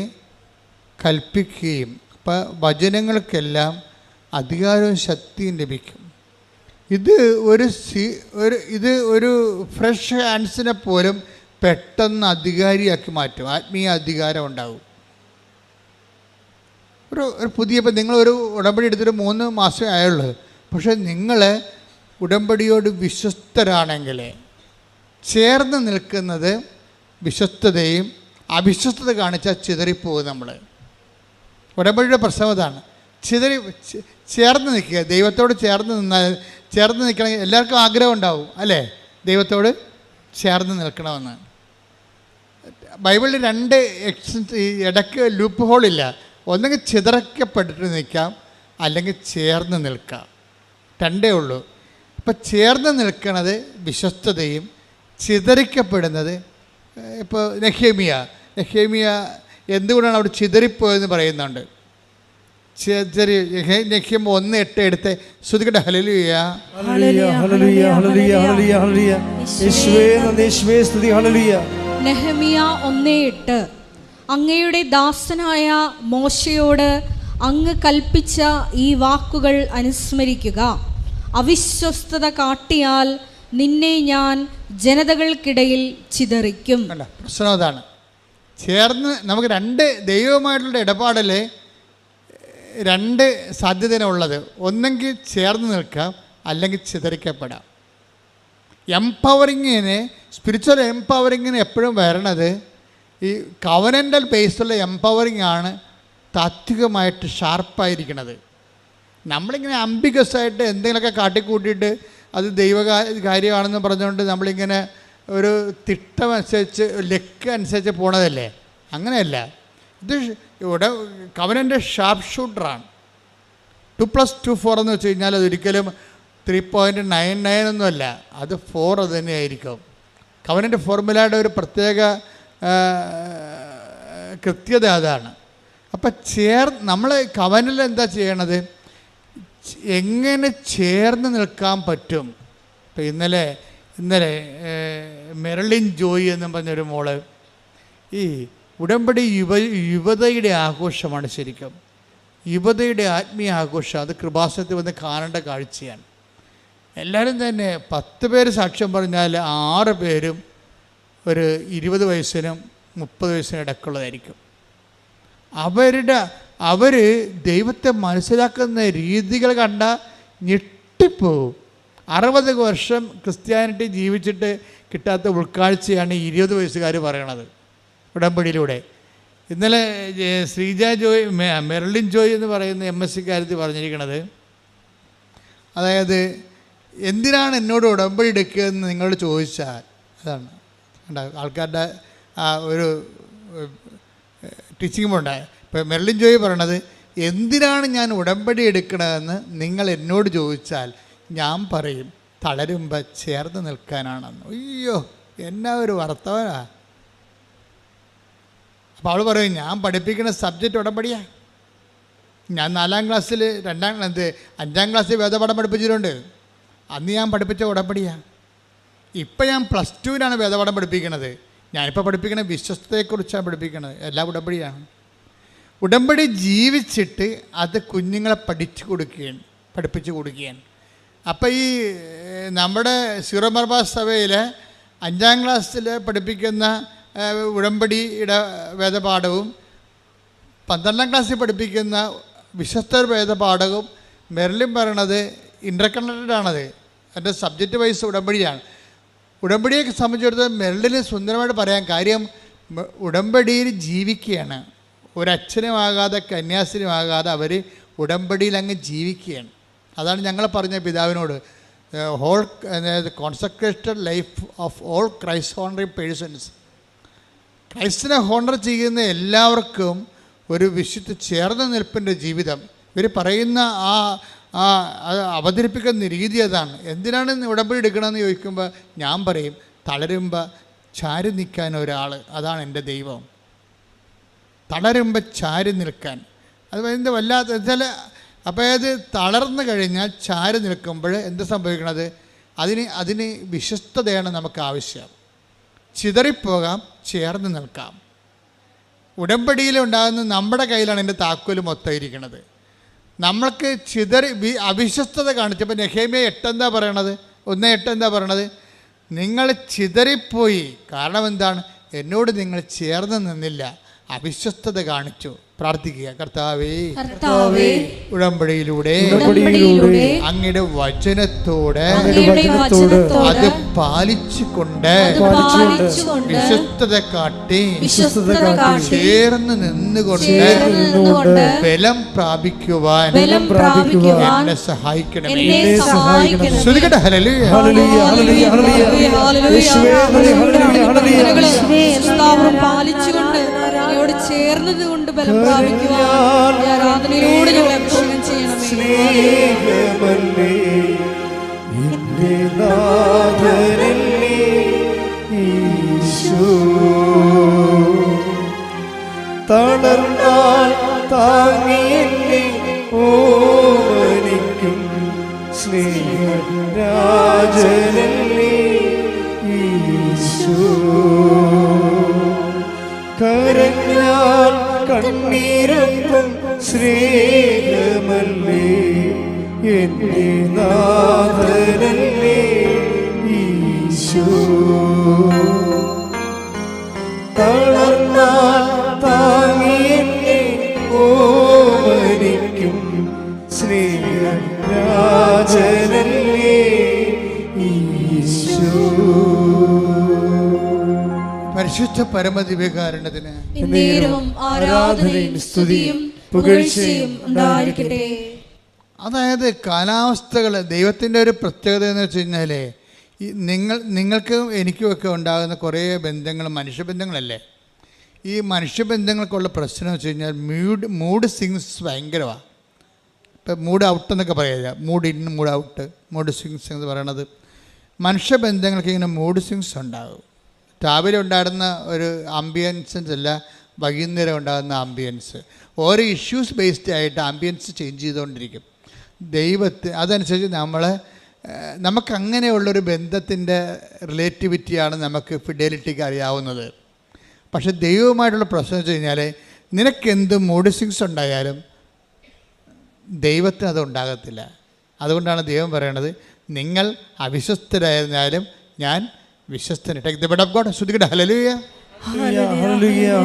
കൽപ്പിക്കുകയും, ഇപ്പം വചനങ്ങൾക്കെല്ലാം അധികാരവും ശക്തിയും ലഭിക്കും. ഇത് ഒരു ഫ്രഷ് ഹാൻഡ്സിനെ പോലും പെട്ടെന്ന് അധികാരിയാക്കി മാറ്റും. ആത്മീയ അധികാരം ഉണ്ടാകും. ഒരു പുതിയ, ഇപ്പം നിങ്ങളൊരു ഉടമ്പടി എടുത്തിട്ട് 3 മാസമേ ആയുള്ളൂ. പക്ഷേ നിങ്ങൾ ഉടമ്പടിയോട് വിശ്വസ്തരാണെങ്കിൽ ചേർന്ന് നിൽക്കുന്നത് വിശ്വസ്തതയും, അവിശ്വസ്തത കാണിച്ചാൽ ചിതറിപ്പോകും. നമ്മൾ ഉടമ്പടിയുടെ പ്രശ്നം അതാണ്. ചേർന്ന് നിൽക്കുക, ദൈവത്തോട് ചേർന്ന് നിൽക്കണമെങ്കിൽ എല്ലാവർക്കും ആഗ്രഹം ഉണ്ടാവും അല്ലേ, ദൈവത്തോട് ചേർന്ന് നിൽക്കണമെന്ന്. ബൈബിളിൽ 2 ഇടയ്ക്ക് ലൂപ്പ് ഹോളില്ല. ഒന്നെങ്കിൽ ചിതറക്കപ്പെട്ടിട്ട് നിൽക്കാം, അല്ലെങ്കിൽ ചേർന്ന് നിൽക്കാം. 2 ഉള്ളൂ. ഇപ്പം ചേർന്ന് നിൽക്കുന്നത് വിശ്വസ്തതയും, ചിതറിക്കപ്പെടുന്നത് ഇപ്പോൾ നെഹേമിയ എന്തുകൊണ്ടാണ് അവിടെ ചിതറിപ്പോയെന്ന് പറയുന്നുണ്ട്. നെഹ്യം 1:8 എടുത്ത് ശ്രുതികട്ടെ. ഹല്ലേലൂയ, നെഹെമിയ 1:8 അങ്ങയുടെ ദാസനായ മോശയോട് അങ്ങ് കൽപ്പിച്ച ഈ വാക്കുകൾ അനുസ്മരിക്കുക. അവിശ്വസ്തത കാട്ടിയാൽ നിന്നെ ഞാൻ ജനതകൾക്കിടയിൽ ചിതറിക്കും. പ്രശ്നം അതാണ്. ചേർന്ന് നമുക്ക് 2 ദൈവവുമായിട്ടുള്ള ഇടപാടിൽ 2 സാധ്യതയുള്ളത്. ഒന്നെങ്കിൽ ചേർന്ന് നിൽക്കാം, അല്ലെങ്കിൽ ചിതറിക്കപ്പെടാം. സ്പിരിച്വൽ എംപവറിങ്ങിന് എപ്പോഴും വരണത് ഈ കവനൻ്റൽ ബേസുള്ള എംപവറിങ് ആണ് താത്വികമായിട്ട് ഷാർപ്പായിരിക്കണത്. നമ്മളിങ്ങനെ അംബിഗസായിട്ട് എന്തെങ്കിലുമൊക്കെ കാട്ടിക്കൂട്ടിയിട്ട് അത് കാര്യമാണെന്ന് പറഞ്ഞുകൊണ്ട് നമ്മളിങ്ങനെ ഒരു തിട്ടമനുസരിച്ച് ലക്ക് അനുസരിച്ച് പോണതല്ലേ. അങ്ങനെയല്ല. ഇത് ഇവിടെ കവനൻ്റെ ഷാർപ്പ് ഷൂട്ടറാണ്. 2+2 4 എന്ന് വെച്ച് കഴിഞ്ഞാൽ അതൊരിക്കലും 3.99 ഒന്നുമല്ല, അത് 4 തന്നെയായിരിക്കും. കവനൻ്റ് ഫോർമുലയുടെ ഒരു പ്രത്യേക കൃത്യത അതാണ്. അപ്പം നമ്മൾ കവനിൽ എന്താ ചെയ്യണത്, എങ്ങനെ ചേർന്ന് നിൽക്കാൻ പറ്റും. ഇപ്പം ഇന്നലെ മെർലിൻ ജോയി എന്നും പറഞ്ഞൊരു മോള്, ഈ ഉടമ്പടി യുവതയുടെ ആഘോഷമാണ്. ശരിക്കും യുവതയുടെ ആത്മീയ ആഘോഷം. അത് കൃപാസനത്തിൽ വന്ന് കാണേണ്ട കാഴ്ചയാണ്. എല്ലാവരും തന്നെ 10 പേര് സാക്ഷ്യം പറഞ്ഞാൽ 6 പേരും ഒരു 20 വയസ്സിനും 30 വയസ്സിനും ഇടയ്ക്കുള്ളതായിരിക്കും. അവർ ദൈവത്തെ മനസ്സിലാക്കുന്ന രീതികൾ കണ്ട ഞെട്ടിപ്പോവും. 60 വർഷം ക്രിസ്ത്യാനിറ്റി ജീവിച്ചിട്ട് കിട്ടാത്ത ഉൾക്കാഴ്ചയാണ് 20 വയസ്സുകാർ പറയണത് ഉടമ്പടിയിലൂടെ. ഇന്നലെ ശ്രീജ ജോയ്, മെർലിൻ ജോയ് എന്ന് പറയുന്ന MSc കാര്യത്തിൽ പറഞ്ഞിരിക്കുന്നത്, അതായത് എന്തിനാണ് എന്നോട് ഉടമ്പടി എടുക്കുകയെന്ന് നിങ്ങളോട് ചോദിച്ചാൽ, അതാണ് ആൾക്കാരുടെ ആ ഒരു ടീച്ചിങ് ഉണ്ടായ. ഇപ്പോൾ മെർലിൻ ജോയ് പറയണത്, എന്തിനാണ് ഞാൻ ഉടമ്പടി എടുക്കണതെന്ന് നിങ്ങൾ എന്നോട് ചോദിച്ചാൽ ഞാൻ പറയും തളരുമ്പോൾ ചേർന്ന് നിൽക്കാനാണെന്ന്. അയ്യോ, എന്നാ ഒരു വർത്തമാനാ. അപ്പോൾ അവൾ പറയും, ഞാൻ പഠിപ്പിക്കുന്ന സബ്ജക്റ്റ് ഉടമ്പടിയാണ്. ഞാൻ 4ാം ക്ലാസ്സിൽ 5ാം ക്ലാസ്സിൽ വേദപാഠം പഠിപ്പിച്ചിട്ടുണ്ട്. അന്ന് ഞാൻ പഠിപ്പിച്ച ഉടമ്പടിയാണ്. ഇപ്പം ഞാൻ +2-നാണ് വേദപാഠം പഠിപ്പിക്കുന്നത്. ഞാനിപ്പോൾ പഠിപ്പിക്കുന്ന വിശ്വസ്തയെക്കുറിച്ചാണ് പഠിപ്പിക്കുന്നത്. എല്ലാം ഉടമ്പടിയാണ്. ഉടമ്പടി ജീവിച്ചിട്ട് അത് കുഞ്ഞുങ്ങളെ പഠിപ്പിച്ചു കൊടുക്കുകയാണ്. അപ്പോൾ ഈ നമ്മുടെ സീറോ മലബാർ സഭയിൽ 5ാം ക്ലാസ്സിൽ പഠിപ്പിക്കുന്ന ഉടമ്പടിയുടെ വേദപാഠവും 12ാം ക്ലാസ്സിൽ പഠിപ്പിക്കുന്ന വിശ്വസ്ത വേദപാഠവും മെർലിൻ പറയണത് ഇൻ്റർകണക്റ്റഡാണത്. എൻ്റെ സബ്ജക്റ്റ് വൈസ് ഉടമ്പടിയാണ്. ഉടമ്പടിയെ സംബന്ധിച്ചിടത്തോളം മെർലിന് സുന്ദരമായിട്ട് പറയാൻ കാര്യം, ഉടമ്പടിയിൽ ജീവിക്കുകയാണ്. ഒരച്ഛനുമാകാതെ കന്യാസ്ത്രീയുമാകാതെ അവർ ഉടമ്പടിയിൽ അങ്ങ് ജീവിക്കുകയാണ്. അതാണ് ഞങ്ങൾ പറഞ്ഞ പിതാവിനോട്, whole consecrated life of all Christ honouring persons. ക്രൈസ്റ്റിനെ ഹോണർ ചെയ്യുന്ന എല്ലാവർക്കും ഒരു വിശുദ്ധ ചേർന്ന നിൽപ്പിൻ്റെ ജീവിതം. ഇവർ പറയുന്ന അവതരിപ്പിക്കുന്ന രീതി അതാണ്. എന്തിനാണ് ഉടമ്പടി എടുക്കണമെന്ന് ചോദിക്കുമ്പോൾ ഞാൻ പറയും, തളരുമ്പോൾ ചാരി നിൽക്കാൻ ഒരാൾ, അതാണ് എൻ്റെ ദൈവം. തളരുമ്പോൾ ചാരി നിൽക്കാൻ, അത് എന്ത് വല്ലാത്ത വെച്ചാൽ, അപ്പോൾ അത് തളർന്നു കഴിഞ്ഞാൽ ചാരി നിൽക്കുമ്പോൾ എന്ത് സംഭവിക്കണത്, അതിന് വിശ്വസ്തതയാണ് നമുക്ക് ആവശ്യം. ചിതറിപ്പോകാം, ചേർന്ന് നിൽക്കാം. ഉടമ്പടിയിലുണ്ടാകുന്ന നമ്മുടെ കയ്യിലാണ് എൻ്റെ താക്കോല് മൊത്തം ഇരിക്കുന്നത്. നമ്മൾക്ക് അവിശ്വസ്തത കാണിച്ചപ്പോൾ നെഹേമ്യ 8 എന്താ പറയണത്, 1:8 എന്താ പറയണത്, നിങ്ങൾ ചിതറിപ്പോയി. കാരണം എന്താണ്, എന്നോട് നിങ്ങൾ ചേർന്ന് നിന്നില്ല, അവിശ്വസ്തത കാണിച്ചു. പ്രാർത്ഥിക്കുക, കർത്താവേ, ഉടമ്പടിയിലൂടെ അങ്ങയുടെ വചനത്തോടെ അത് പാലിച്ചുകൊണ്ട് വിശ്വസ്തത കാട്ടി ചേർന്ന് നിന്നുകൊണ്ട് ബലം പ്രാപിക്കുവാൻ എന്നെ സഹായിക്കണമേ. ശ്രുതികട്ടെ, ഹല്ലേലൂയ. പാലിച്ചുകൊണ്ട് ചേർന്നത് കൊണ്ട് ബലം പ്രാപിക്കുവാൻ ആരാധനയിലൂടെ ഞങ്ങളെ അഭിഷേകം ചെയ്യണമേ. തളർന്നാൽ താങ്ങിയെന്നെ ഓമനിക്കും സ്നേഹരാജനല്ലേ ഈശോ. കരഞ്ഞാൽ കണ്ണീരൊപ്പം സ്നേഹമല്ലേ എന്റെ നാഥനല്ലേ ഈശോ. തളർന്നാൽ താങ്ങിയെന്നെ ഓമനിക്കും സ്നേഹരാജനല്ലേ ഈശോ. പരിശുദ്ധ പരമദിവ്യകാരുണ്യത്തിന് ആരാധനയും സ്തുതിയും പുകഴ്ചയും ഉണ്ടായിരിക്കട്ടെ. അതായത് കാലാവസ്ഥകൾ ദൈവത്തിൻ്റെ ഒരു പ്രത്യേകത എന്ന് വെച്ച് കഴിഞ്ഞാൽ, ഈ നിങ്ങൾക്കും എനിക്കുമൊക്കെ ഉണ്ടാകുന്ന കുറേ ബന്ധങ്ങൾ മനുഷ്യബന്ധങ്ങളല്ലേ. ഈ മനുഷ്യബന്ധങ്ങൾക്കുള്ള പ്രശ്നം വെച്ച് കഴിഞ്ഞാൽ മൂഡ് സ്വിങ്സ് ഭയങ്കരമാണ്. ഇപ്പം മൂഡ് ഔട്ട് എന്നൊക്കെ പറയുക, mood in mood out, mood swings എന്ന് പറയണത്. മനുഷ്യബന്ധങ്ങൾക്ക് ഇങ്ങനെ മൂഡ് സ്വിങ്സ് ഉണ്ടാകും. രാവിലെ ഉണ്ടായിരുന്ന ഒരു ആംബിയൻസൻസ് അല്ല വൈകുന്നേരം ഉണ്ടാകുന്ന ആംബിയൻസ്. ഓരോ ഇഷ്യൂസ് ബേസ്ഡ് ആയിട്ട് ആംബിയൻസ് ചേഞ്ച് ചെയ്തുകൊണ്ടിരിക്കും. അതനുസരിച്ച് നമുക്കങ്ങനെയുള്ളൊരു ബന്ധത്തിൻ്റെ റിലേറ്റിവിറ്റിയാണ് നമുക്ക് ഫിഡലിറ്റിക്ക് അറിയാവുന്നത്. പക്ഷെ ദൈവവുമായിട്ടുള്ള പ്രശ്നം വെച്ച് കഴിഞ്ഞാൽ നിനക്കെന്ത് മൂഡ് സ്വിങ്സ് ഉണ്ടായാലും ദൈവത്തിന് അത് ഉണ്ടാകത്തില്ല. അതുകൊണ്ടാണ് ദൈവം പറയണത്, നിങ്ങൾ അവിശ്വസ്തരായിരുന്നാലും ഞാൻ വിശ്വസ്തൻ. Take the word of God. ശ്രുതിക്കട്ടെ ഹല്ലേലൂയ. ഹല്ലേലൂയ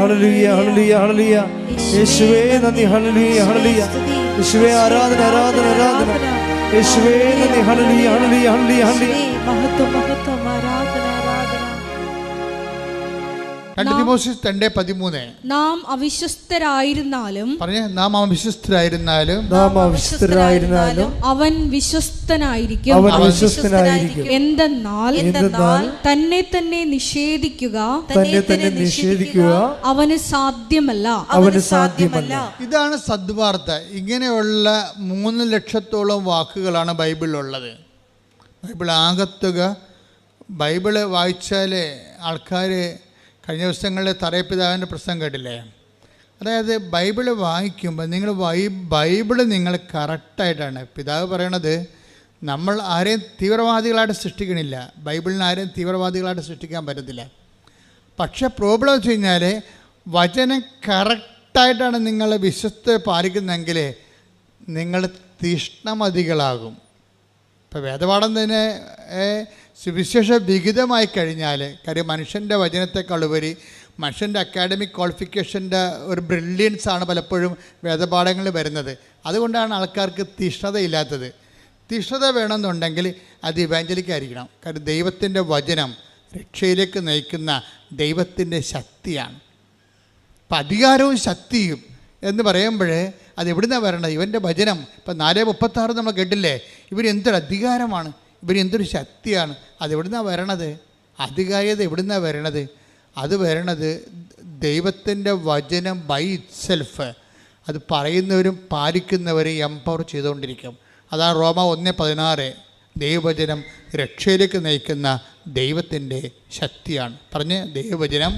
ഹല്ലേലൂയ ഹല്ലേലൂയ ഹല്ലേലൂയ. യേശുവേ നന്ദി. ഹല്ലേലൂയ ഹല്ലേലൂയ. യേശുവേ ആരാധന ആരാധന ആരാധന. യേശുവേ നന്ദി. ഹല്ലേലൂയ ഹല്ലേലൂയ ഹല്ലേലൂയ ഹല്ലേലൂയ. മഹത്വം മഹത്വം ആരാധന ആരാധന. 2 തിമോഥെയോസ് 2:13. നാം അവിശ്വസ്തരായിരുന്നാലും നാം അവിശ്വസ്തരായിരുന്നാലും അവൻ വിശ്വസ്തനായിരിക്കും. എന്തെന്നാൽ തന്നെ തന്നെ നിഷേധിക്കുക അവന് സാധ്യമല്ല. ഇതാണ് സദ്വാർത്ത. ഇങ്ങനെയുള്ള 3 ലക്ഷത്തോളം വാക്കുകളാണ് ബൈബിളിലുള്ളത്. ബൈബിൾ ആകത്തുക. ബൈബിള് വായിച്ചാൽ ആൾക്കാർ കഴിഞ്ഞ ദിവസങ്ങളിൽ തറയപ്പിതാവിൻ്റെ പ്രസംഗം കേട്ടില്ലേ? അതായത് ബൈബിള് വായിക്കുമ്പോൾ ബൈബിള് നിങ്ങൾ കറക്റ്റായിട്ടാണ്. പിതാവ് പറയണത് നമ്മൾ ആരെയും തീവ്രവാദികളായിട്ട് സൃഷ്ടിക്കണില്ല. ബൈബിളിന് ആരെയും തീവ്രവാദികളായിട്ട് സൃഷ്ടിക്കാൻ പറ്റത്തില്ല. പക്ഷേ പ്രോബ്ലം വെച്ച് കഴിഞ്ഞാൽ വചനം കറക്റ്റായിട്ടാണ് നിങ്ങൾ വിശ്വസ്ത പാലിക്കുന്നതെങ്കിൽ നിങ്ങൾ തീഷ്ണമതികളാകും. ഇപ്പോൾ വേദപാഠം തന്നെ സുവിശേഷ വിഹിതമായി കഴിഞ്ഞാൽ, കാര്യം മനുഷ്യൻ്റെ വചനത്തെക്കാളുപരി മനുഷ്യൻ്റെ അക്കാഡമിക് ക്വാളിഫിക്കേഷൻ്റെ ഒരു ബ്രില്യൻസാണ് പലപ്പോഴും വേദപാഠങ്ങളിൽ വരുന്നത്. അതുകൊണ്ടാണ് ആൾക്കാർക്ക് തീഷ്ണതയില്ലാത്തത്. തീഷ്ണത വേണമെന്നുണ്ടെങ്കിൽ അത് ഇവാഞ്ചലിക്കായിരിക്കണം. കാര്യം ദൈവത്തിൻ്റെ വചനം രക്ഷയിലേക്ക് നയിക്കുന്ന ദൈവത്തിൻ്റെ ശക്തിയാണ്. അപ്പം അധികാരവും ശക്തിയും എന്ന് പറയുമ്പോൾ അത് എവിടുന്നാണ് വരണത്? ഇവൻ്റെ വചനം. ഇപ്പം 4:36 നമ്മൾ കേട്ടില്ലേ? ഇവർ എന്തൊരു അധികാരമാണ്, ഇവർ എന്തൊരു ശക്തിയാണ്. അതെവിടുന്നാണ് വരണത്? അധികാരിയത എവിടുന്നാണ് വരണത്? അത് വരണത് ദൈവത്തിൻ്റെ വചനം ബൈ ഇറ്റ്സെൽഫ്. അത് പറയുന്നവരും പാലിക്കുന്നവരും എംപവർ ചെയ്തുകൊണ്ടിരിക്കും. അതാണ് റോമ 1:16. ദൈവവചനം രക്ഷയിലേക്ക് നയിക്കുന്ന ദൈവത്തിൻ്റെ ശക്തിയാണ്. പറഞ്ഞ് ദൈവവചനം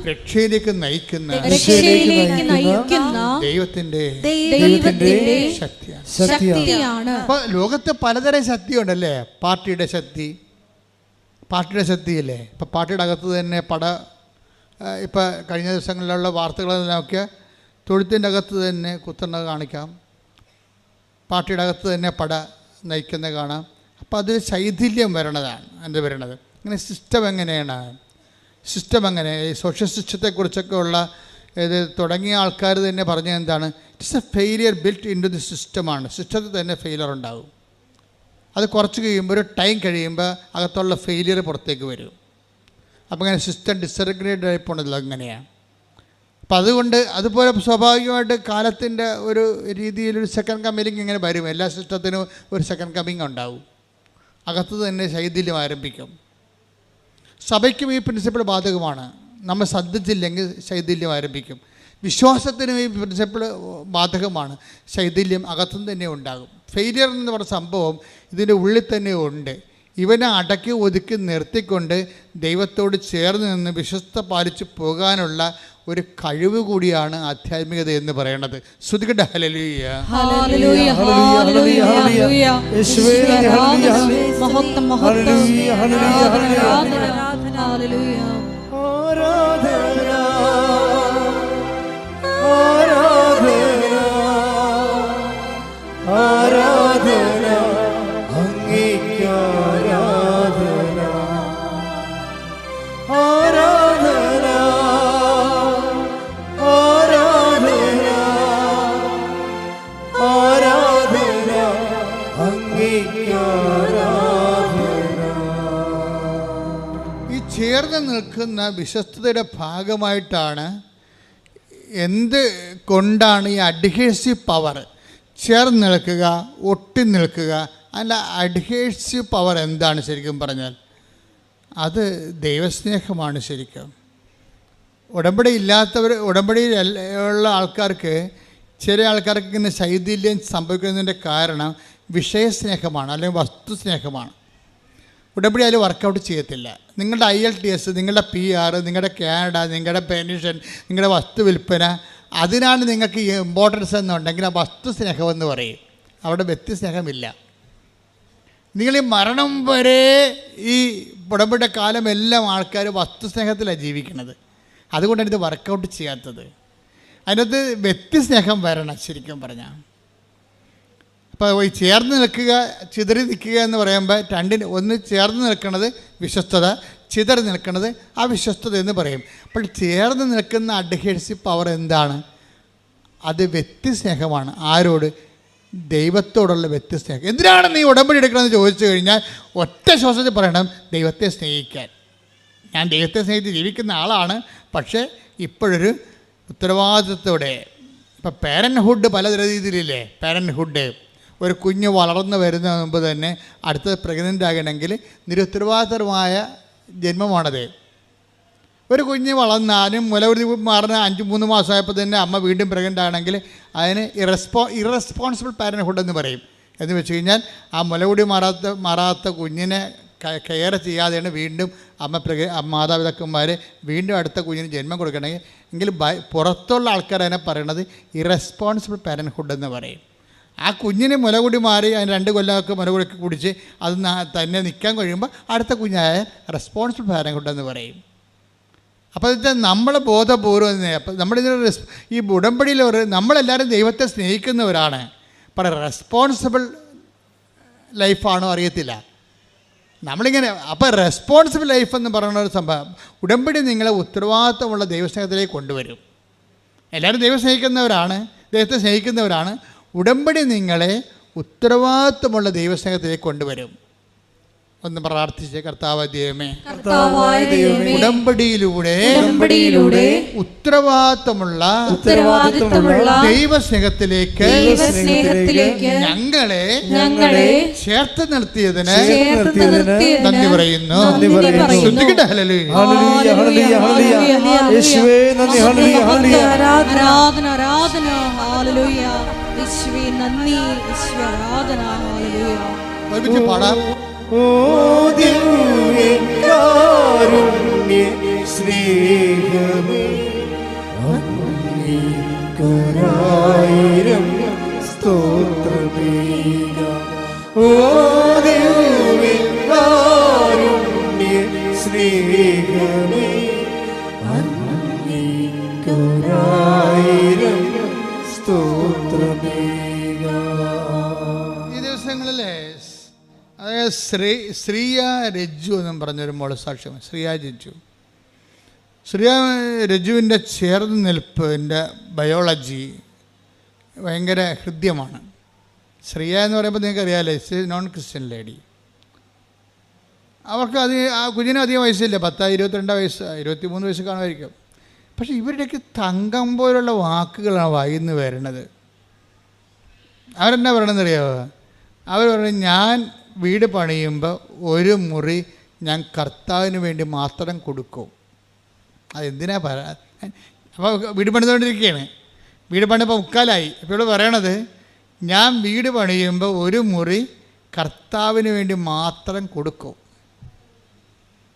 രക്ഷയിലേക്ക് നയിക്കുന്ന ദൈവത്തിൻ്റെ ശക്തിയാണ്. അപ്പോൾ ലോകത്ത് പലതരം ശക്തിയുണ്ടല്ലേ? പാർട്ടിയുടെ ശക്തിയല്ലേ? ഇപ്പം പാർട്ടിയുടെ അകത്ത് തന്നെ ഇപ്പം കഴിഞ്ഞ ദിവസങ്ങളിലുള്ള വാർത്തകളെല്ലാം തൊഴുത്തിൻ്റെ അകത്ത് തന്നെ കുത്തുന്നത് കാണിക്കാം. പാർട്ടിയുടെ അകത്ത് തന്നെ നയിക്കുന്നത് കാണാം. അപ്പോൾ അത് ശൈഥില്യം വരണതാണ് എന്ത് വരണത്. ഇങ്ങനെ സിസ്റ്റം എങ്ങനെ ഈ സോഷ്യൽ സിസ്റ്റത്തെക്കുറിച്ചൊക്കെ ഉള്ള ഇത് തുടങ്ങിയ ആൾക്കാർ തന്നെ പറഞ്ഞത് എന്താണ്? It's a failure built in to the സിസ്റ്റമാണ്. സിസ്റ്റത്തിൽ തന്നെ ഫെയിലിയർ ഉണ്ടാകും. അത് കുറച്ച് കഴിയുമ്പോൾ ഒരു ടൈം കഴിയുമ്പോൾ അകത്തുള്ള ഫെയിലിയർ പുറത്തേക്ക് വരും. അപ്പോൾ ഇങ്ങനെ സിസ്റ്റം ഡിസ്റെഗുലേറ്റഡ് ആയി പോണതല്ലോ അങ്ങനെയാണ്. അപ്പം അതുകൊണ്ട് അതുപോലെ സ്വാഭാവികമായിട്ട് കാലത്തിൻ്റെ ഒരു രീതിയിലൊരു സെക്കൻഡ് കമ്മിങ് ഇങ്ങനെ വരും. എല്ലാ സിസ്റ്റത്തിനും ഒരു സെക്കൻഡ് കമ്മിങ് ഉണ്ടാവും. അകത്ത് തന്നെ ശൈഥില്യം ആരംഭിക്കും. സഭയ്ക്കും ഈ പ്രിൻസിപ്പിൾ ബാധകമാണ്. നമ്മൾ ശ്രദ്ധിച്ചില്ലെങ്കിൽ ശൈഥില്യം ആരംഭിക്കും. വിശ്വാസത്തിനും ഈ പ്രിൻസിപ്പിൾ ബാധകമാണ്. ശൈഥില്യം അകത്തും തന്നെ ഉണ്ടാകും. ഫെയിലിയർ എന്ന് പറഞ്ഞ സംഭവം ഇതിൻ്റെ ഉള്ളിൽ തന്നെ ഉണ്ട്. ഇവനെ അടക്കി ഒതുക്കി നിർത്തിക്കൊണ്ട് ദൈവത്തോട് ചേർന്ന് നിന്ന് വിശ്വസ്ത പാലിച്ച് പോകാനുള്ള ഒരു കഴിവ് കൂടിയാണ് ആധ്യാത്മികത എന്ന് പറയുന്നത്. ശ്രുതികട്ടെ ഹല്ലേലൂയ ഹല്ലേലൂയ ഹല്ലേലൂയ ഹല്ലേലൂയ. യേശുവേ മഹത്വം മഹത്വം ആരാധന ഹല്ലേലൂയ. ആരാധന അങ്ങേക്ക് ആരാധന. ആരാധന ആരാധന ആരാധന അങ്ങേക്ക് ആരാധന. ഈ ചേർന്ന് നിൽക്കുന്ന വിശ്വസ്തയുടെ ഭാഗമായിട്ടാണ് എന്ത് കൊണ്ടാണ് ഈ അഡ്ഹേസീവ് പവർ, ചേർന്ന് നിൽക്കുക, ഒട്ടി നിൽക്കുക. അല്ല, അഡ്ഹേസീവ് പവർ എന്താണ് ശരിക്കും പറഞ്ഞാൽ? അത് ദൈവസ്നേഹമാണ് ശരിക്കും. ഉടമ്പടി ഉള്ള ആൾക്കാർക്ക്, ചില ആൾക്കാർക്ക് ഇങ്ങനെ ശൈഥില്യം സംഭവിക്കുന്നതിൻ്റെ കാരണം വിഷയസ്നേഹമാണ് അല്ലെങ്കിൽ വസ്തുസ്നേഹമാണ്. ഉടമ്പടി അതിൽ വർക്കൗട്ട് ചെയ്യത്തില്ല. നിങ്ങളുടെ IELTS, നിങ്ങളുടെ PR, നിങ്ങളുടെ കാനഡ, നിങ്ങളുടെ പെൻഷൻ, നിങ്ങളുടെ വസ്തു വിൽപ്പന, അതിനാണ് നിങ്ങൾക്ക് ഇമ്പോർട്ടൻസ് എന്നുണ്ടെങ്കിൽ ആ വസ്തു സ്നേഹമെന്ന് പറയും. അവിടെ വ്യക്തി സ്നേഹമില്ല. നിങ്ങൾ ഈ മരണം വരെ ഈ ഉടമ്പടിയുടെ കാലം എല്ലാം ആൾക്കാർ വസ്തു സ്നേഹത്തിലാണ് ജീവിക്കുന്നത്. അതുകൊണ്ടാണ് ഇത് വർക്കൗട്ട് ചെയ്യാത്തത്. അതിനകത്ത് വ്യക്തി സ്നേഹം വരണം ശരിക്കും പറഞ്ഞാൽ. അപ്പോൾ ഈ ചേർന്ന് നിൽക്കുക, ചിതറി നിൽക്കുക എന്ന് പറയുമ്പോൾ രണ്ടിന് ഒന്ന് ചേർന്ന് നിൽക്കുന്നത് വിശ്വസ്തത, ചിതറി നിൽക്കുന്നത് അവിശ്വസ്തത എന്ന് പറയും. അപ്പോൾ ചേർന്ന് നിൽക്കുന്ന അഡ്ഹെസീവ് പവർ എന്താണ്? അത് വ്യക്തി സ്നേഹമാണ്. ആരോട്? ദൈവത്തോടുള്ള വ്യക്തി സ്നേഹം. എന്തിനാണ് നീ ഉടമ്പടി എടുക്കണമെന്ന് ചോദിച്ചു കഴിഞ്ഞാൽ ഒറ്റ ശ്വാസത്തിൽ പറയണം, ദൈവത്തെ സ്നേഹിക്കാൻ. ഞാൻ ദൈവത്തെ സ്നേഹിച്ച് ജീവിക്കുന്ന ആളാണ്, പക്ഷേ ഇപ്പോഴൊരു ഉത്തരവാദിത്വത്തോടെ. ഇപ്പം പേരൻഹുഡ് പല രീതിയിലില്ലേ? പേരൻഹുഡ്, ഒരു കുഞ്ഞ് വളർന്നു വരുന്നതിന് മുമ്പ് തന്നെ അടുത്തത് പ്രഗ്നൻ്റ് ആകണമെങ്കിൽ നിരുത്തരവാദിത്തരമായ ജന്മമാണത്. ഒരു കുഞ്ഞ് വളർന്നാലും മുലകുടി മാറുന്ന 3 മാസമായപ്പോൾ തന്നെ അമ്മ വീണ്ടും പ്രഗ്നൻ്റ് ആണെങ്കിൽ അതിന് ഇറസ്പോൺസിബിൾ പാരൻഹുഡ് എന്ന് പറയും. എന്ന് വെച്ച് കഴിഞ്ഞാൽ ആ മുലകുടി മാറാത്ത കുഞ്ഞിനെ കെയർ ചെയ്യാതെയാണ് വീണ്ടും മാതാപിതാക്കന്മാർ വീണ്ടും അടുത്ത കുഞ്ഞിന് ജന്മം കൊടുക്കണമെങ്കിൽ എങ്കിൽ പുറത്തുള്ള ആൾക്കാർ അതിനെ പറയണത് ഇറസ്പോൺസിബിൾ പാരൻഹുഡ് എന്ന് പറയും. ആ കുഞ്ഞിന് മുലകുടി മാറി അതിന് 2 കൊല്ലമൊക്കെ മുലകുടി കുടിച്ച് അത് തന്നെ നിൽക്കാൻ കഴിയുമ്പോൾ അടുത്ത കുഞ്ഞായ റെസ്പോൺസിബിൾ പാരൻഹുഡ് എന്ന് പറയും. അപ്പോൾ ഇത് നമ്മൾ ബോധപൂർവ്വം അപ്പം നമ്മളിതിന് ഈ ഉടമ്പടിയിൽ നമ്മളെല്ലാവരും ദൈവത്തെ സ്നേഹിക്കുന്നവരാണ്. പക്ഷേ റെസ്പോൺസിബിൾ ലൈഫാണോ അറിയത്തില്ല നമ്മളിങ്ങനെ. അപ്പോൾ റെസ്പോൺസിബിൾ ലൈഫ് എന്ന് പറയുന്ന ഒരു സംഭവം ഉടമ്പടി നിങ്ങളെ ഉത്തരവാദിത്വമുള്ള ദൈവസ്നേഹത്തിലേക്ക് കൊണ്ടുവരും. എല്ലാവരും ദൈവം സ്നേഹിക്കുന്നവരാണ്, ദൈവത്തെ സ്നേഹിക്കുന്നവരാണ്. ഉടമ്പടി നിങ്ങളെ ഉത്തരവാദിത്വമുള്ള ദൈവസ്നേഹത്തിലേക്ക് കൊണ്ടുവരും. ഒന്ന് പ്രാർത്ഥിച്ച്, കർത്താവായ ദൈവമേ, ഉടമ്പടിയിലൂടെ ഉത്തരവാദിത്വമുള്ള ദൈവസ്നേഹത്തിലേക്ക് ഞങ്ങളെ ചേർത്ത് നിർത്തിയതിന് നന്ദി പറയുന്നു. ഒരുമിച്ച് പാടാം. ഓ ദിവ്യകാരുണ്യ സ്നേഹമേ, അങ്ങേക്കൊരായിരം സ്തോത്രമേകാം. ഓ ദിവ്യകാരുണ്യ സ്നേഹമേ, അങ്ങേക്കൊരായിരം സ്തോത്രമേകാം. ഈ ദിവസങ്ങളിലെ അതായത് ശ്രീയ രജ്ജു എന്നും പറഞ്ഞൊരു മോള് സാക്ഷ്യം. ശ്രീയ രജ്ജുവിൻ്റെ ചേർന്ന് നിൽപ്പിൻ്റെ ബയോളജി ഭയങ്കര ഹൃദ്യമാണ്. ശ്രീയ എന്ന് പറയുമ്പോൾ നിങ്ങൾക്ക് അറിയാമല്ലോ, ഇറ്റ്സ് നോൺ ക്രിസ്ത്യൻ ലേഡി. അവർക്ക് ആ കുഞ്ഞിന് അധികം വയസ്സില്ല, 22 വയസ്സ് 23 വയസ്സ് കാണുമായിരിക്കും. പക്ഷേ ഇവരുടെയൊക്കെ തങ്കം പോലുള്ള വാക്കുകളാണ് വായിന്ന് വരുന്നത്. അവരെന്നാ പറയണമെന്നറിയാമോ? അവർ പറഞ്ഞു, ഞാൻ വീട് പണിയുമ്പോൾ ഒരു മുറി ഞാൻ കർത്താവിന് വേണ്ടി മാത്രം കൊടുക്കും. അതെന്തിനാ അപ്പോൾ വീട് പണിതുകൊണ്ടിരിക്കുകയാണ്. വീട് പണിപ്പോൾ 3:15. അപ്പോൾ ഇവിടെ പറയണത്, ഞാൻ വീട് പണിയുമ്പോൾ ഒരു മുറി കർത്താവിന് വേണ്ടി മാത്രം കൊടുക്കും.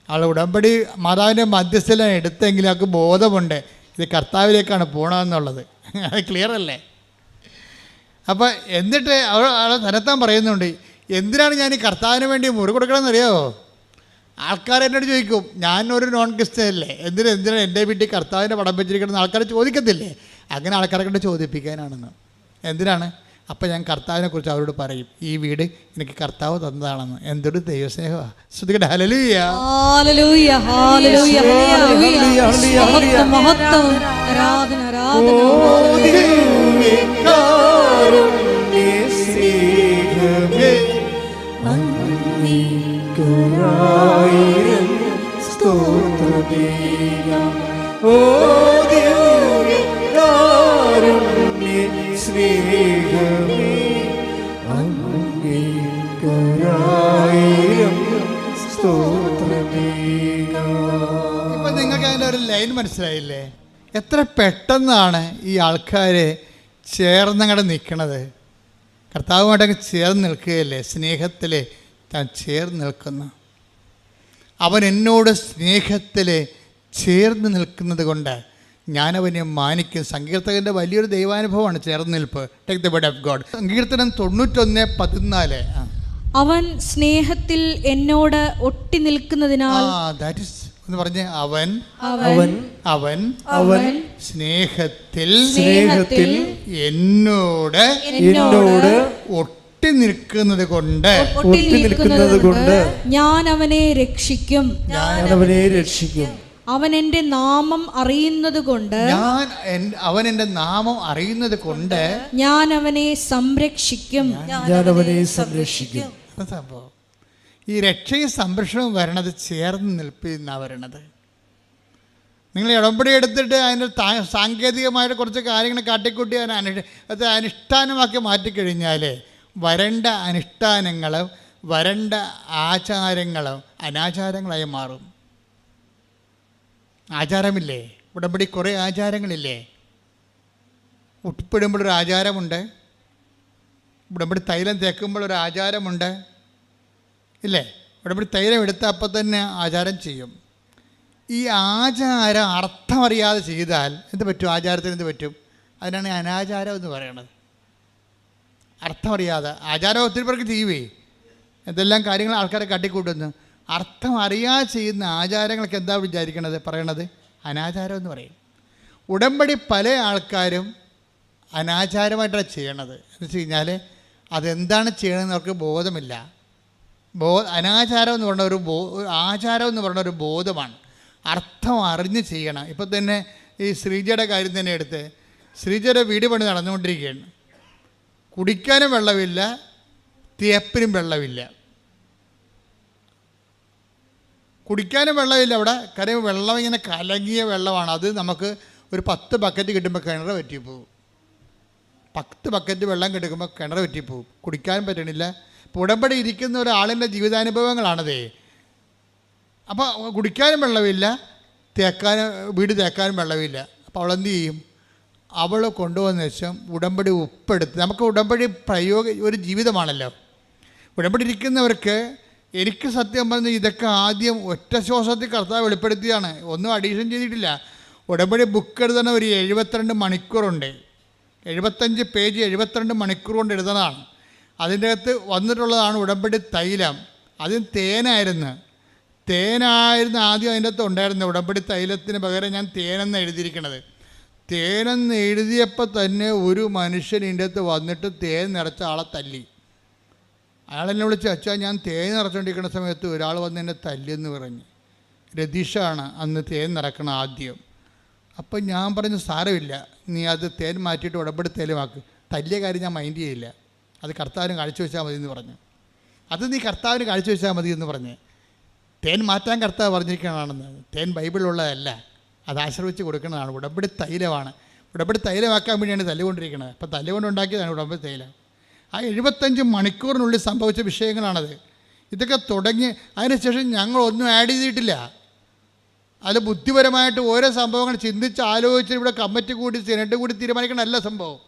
ആൾ ഉടമ്പടി മാതാവിൻ്റെ മധ്യസ്ഥലം എടുത്തെങ്കിലും അവർക്ക് ബോധമുണ്ട് ഇത് കർത്താവിലേക്കാണ് പോകണമെന്നുള്ളത്. അത് ക്ലിയർ അല്ലേ? അപ്പോൾ എന്നിട്ട് ആളെ തന്നെത്താൻ പറയുന്നുണ്ട്, എന്തിനാണ് ഞാൻ ഈ കർത്താവിന് വേണ്ടി മുറി കൊടുക്കണമെന്ന് അറിയാമോ? ആൾക്കാർ എന്നോട് ചോദിക്കും, ഞാനൊരു നോൺ ക്രിസ്ത്യൻ അല്ലേ, എന്തിനാണ് എൻ്റെ വീട്ടിൽ കർത്താവിൻ്റെ പടം വെച്ചിരിക്കണമെന്ന് ആൾക്കാർ ചോദിക്കത്തില്ലേ? അങ്ങനെ ആൾക്കാരെ കൊണ്ട് ചോദിപ്പിക്കാനാണെന്ന്. എന്തിനാണ്? അപ്പം ഞാൻ കർത്താവിനെ കുറിച്ച് അവരോട് പറയും, ഈ വീട് എനിക്ക് കർത്താവ് തന്നതാണെന്ന്. എന്തൊരു ദൈവസ്നേഹമാണ്. ശ്രദ്ധിക്കട്ടെ. ഹല്ലേലൂയ, ഹല്ലേലൂയ, ഹല്ലേലൂയ, ഹല്ലേലൂയ. മഹത്വം, ആരാധന, ആരാധന. അങ്ങേക്കൊരായിരം സ്തോത്രമേകാം. ഓ ദിവ്യകാരുണ്യ സ്നേഹമേ, അങ്ങേക്കൊരായിരം സ്തോത്രമേകാം. ഇപ്പം നിങ്ങൾക്ക് അതിൻ്റെ ഒരു ലൈൻ മനസ്സിലായില്ലേ? എത്ര പെട്ടെന്നാണ് ഈ ആൾക്കാർ ചേർന്നങ്ങടെ നിൽക്കണത്. കർത്താവുമായിട്ടൊക്കെ ചേർന്ന് നിൽക്കുകയല്ലേ, സ്നേഹത്തിൽ താൻ ചേർന്ന് നിൽക്കുന്ന. അവൻ എന്നോട് സ്നേഹത്തിൽ ചേർന്ന് നിൽക്കുന്നത് കൊണ്ട് ഞാനവനെ മാനിക്കും. സങ്കീർത്തകൻ്റെ വലിയൊരു ദൈവാനുഭവമാണ് ചേർന്ന് നിൽപ്പ്. Take the word of God. സങ്കീർത്തനം 91:14. അവൻ സ്നേഹത്തിൽ എന്നോട് ഒട്ടി നിൽക്കുന്നതിനാൽ ദാറ്റ് ഈസ് എന്ന് പറഞ്ഞ അവൻ അവൻ അവൻ അവൻ സ്നേഹത്തിൽ സ്നേഹത്തിൽ എന്നോട് ഒട്ടി നിൽക്കുന്നത് കൊണ്ട് ഞാൻ അവനെ രക്ഷിക്കും. അവൻ എൻ്റെ നാമം അറിയുന്നത് കൊണ്ട് അവൻ എൻ്റെ നാമം അറിയുന്നത് കൊണ്ട് ഞാൻ അവനെ സംരക്ഷിക്കും. സംഭവം ഈ രക്ഷയും സംരക്ഷണവും വരണത് ചേർന്ന് നിൽപ്പിന്നാണ് വരണത്. നിങ്ങൾ ഉടമ്പടി എടുത്തിട്ട് അതിൻ്റെ സാങ്കേതികമായിട്ട് കുറച്ച് കാര്യങ്ങൾ കാട്ടിക്കൂട്ടി അത് അനുഷ്ഠാനമാക്കി മാറ്റിക്കഴിഞ്ഞാൽ വരണ്ട അനുഷ്ഠാനങ്ങളും വരണ്ട ആചാരങ്ങളും അനാചാരങ്ങളായി മാറും. ആചാരമില്ലേ? ഉടമ്പടി കുറേ ആചാരങ്ങളില്ലേ? ഉപ്പിടുമ്പോഴൊരു ആചാരമുണ്ട്, ഉടമ്പടി തൈലം തേക്കുമ്പോഴൊരു ആചാരമുണ്ട് ഇല്ലേ? ഉടമ്പടി തൈലം എടുത്ത അപ്പം തന്നെ ആചാരം ചെയ്യും. ഈ ആചാരം അർത്ഥമറിയാതെ ചെയ്താൽ എന്ത് പറ്റും? ആചാരത്തിന് എന്ത് പറ്റും? അതിനാണ് അനാചാരം എന്ന് പറയണത്. അർത്ഥമറിയാതെ ആചാരം ഒത്തിരി പേർക്ക് ചെയ്യുവേ, എന്തെല്ലാം കാര്യങ്ങൾ ആൾക്കാരെ കാട്ടിക്കൂട്ടുന്നു. അർത്ഥം അറിയാതെ ചെയ്യുന്ന ആചാരങ്ങൾക്ക് എന്താ വിചാരിക്കണത്? പറയണത് അനാചാരം എന്ന് പറയും. ഉടമ്പടി പല ആൾക്കാരും അനാചാരമായിട്ടാണ് ചെയ്യണത്. എന്ന് വെച്ച് കഴിഞ്ഞാൽ അതെന്താണ് ചെയ്യണമെന്ന് അവർക്ക് ബോധമില്ല. അനാചാരം എന്ന് പറഞ്ഞ ഒരു ആചാരം എന്ന് പറഞ്ഞ ഒരു ബോധമാണ്. അർത്ഥം അറിഞ്ഞ് ചെയ്യണം. ഇപ്പം തന്നെ ഈ ശ്രീജയുടെ കാര്യം തന്നെ എടുത്ത്, ശ്രീജയുടെ വീട് പണി നടന്നുകൊണ്ടിരിക്കുകയാണ്. കുടിക്കാനും വെള്ളമില്ല, തേപ്പിനും വെള്ളമില്ല. കുടിക്കാനും വെള്ളമില്ല അവിടെ. കാര്യം വെള്ളം ഇങ്ങനെ കലങ്ങിയ വെള്ളമാണ്. അത് നമുക്ക് ഒരു 10 ബക്കറ്റ് കിട്ടുമ്പോൾ കിണർ പറ്റിപ്പോവും. 10 ബക്കറ്റ് വെള്ളം കിടക്കുമ്പോൾ കിണർ പറ്റിപ്പോവും. കുടിക്കാനും പറ്റണില്ല. ഇപ്പോൾ ഉടമ്പടി ഇരിക്കുന്ന ഒരാളിൻ്റെ ജീവിതാനുഭവങ്ങളാണതേ. അപ്പോൾ കുടിക്കാനും വെള്ളമില്ല, വീട് തേക്കാനും വെള്ളമില്ല. അപ്പോൾ അവളെന്ത് ചെയ്യും? അവൾ കൊണ്ടുവന്ന ശേഷം ഉടമ്പടി ഉപ്പെടുത്ത്, നമുക്ക് ഉടമ്പടി ഒരു ജീവിതമാണല്ലോ. ഉടമ്പടി ഇരിക്കുന്നവർക്ക് എനിക്ക് സത്യം പറഞ്ഞാൽ ഇതൊക്കെ ആദ്യം ഒറ്റ ശ്വാസത്തിൽ കർത്താവ് വെളിപ്പെടുത്തിയാണ്. ഒന്നും അഡീഷൻ ചെയ്തിട്ടില്ല. ഉടമ്പടി ബുക്ക് എഴുതണ ഒരു 72 മണിക്കൂറുണ്ട്. 75 പേജ് 72 മണിക്കൂർ കൊണ്ട് എഴുതണതാണ്. അതിൻ്റെ അകത്ത് വന്നിട്ടുള്ളതാണ് ഉടമ്പടി തൈലം. അതും തേനായിരുന്നു ആദ്യം അതിൻ്റെ അകത്ത് ഉണ്ടായിരുന്നത്. ഉടമ്പടി തൈലത്തിന് പകരം ഞാൻ തേനെന്ന് എഴുതിയിരിക്കണത്. തേനെന്ന് എഴുതിയപ്പോൾ തന്നെ ഒരു മനുഷ്യൻ ഇതിൻ്റെ അകത്ത് വന്നിട്ട് തേൻ നിറച്ച ആളെ തല്ലി. അയാളെന്നെ വിളിച്ച്, അച്ഛാ ഞാൻ തേൻ നിറച്ചുകൊണ്ടിരിക്കുന്ന സമയത്ത് ഒരാൾ വന്ന് എന്നെ തല്ലിയെന്ന് പറഞ്ഞ്. രതീഷാണ് അന്ന് തേൻ നിറക്കണം ആദ്യം. അപ്പം ഞാൻ പറഞ്ഞു, സാരമില്ല, നീ അത് തേൻ മാറ്റിയിട്ട് ഉടമ്പടി തേലുമാക്ക്. തല്ലിയ കാര്യം ഞാൻ മൈൻഡ് ചെയ്യില്ല, അത് കർത്താവിന് കാഴ്ച വെച്ചാൽ മതി എന്ന് പറഞ്ഞു. അത് നീ കർത്താവിന് കാഴ്ച വെച്ചാൽ മതി എന്ന് പറഞ്ഞ്. തേൻ മാറ്റാൻ കർത്താവ് പറഞ്ഞിരിക്കണമെന്ന്. തേൻ ബൈബിളിലുള്ളതല്ല, അത് ആശ്രയിച്ച് കൊടുക്കുന്നതാണ്. ഉടമ്പടി തൈലമാണ്. ഉടമ്പടി തൈലമാക്കാൻ വേണ്ടിയാണ് തല്ലുകൊണ്ടിരിക്കുന്നത്. അപ്പം തല്ലുകൊണ്ടുണ്ടാക്കിയതാണ് ഉടമ്പടി തൈലം. ആ 75 മണിക്കൂറിനുള്ളിൽ സംഭവിച്ച വിഷയങ്ങളാണത്. ഇതൊക്കെ തുടങ്ങി അതിനുശേഷം ഞങ്ങളൊന്നും ആഡ് ചെയ്തിട്ടില്ല. അത് ബുദ്ധിപരമായിട്ട് ഓരോ സംഭവങ്ങൾ ചിന്തിച്ച് ആലോചിച്ച് ഇവിടെ കമ്മിറ്റി കൂടി സെനറ്റ് കൂടി തീരുമാനിക്കണമല്ല സംഭവം.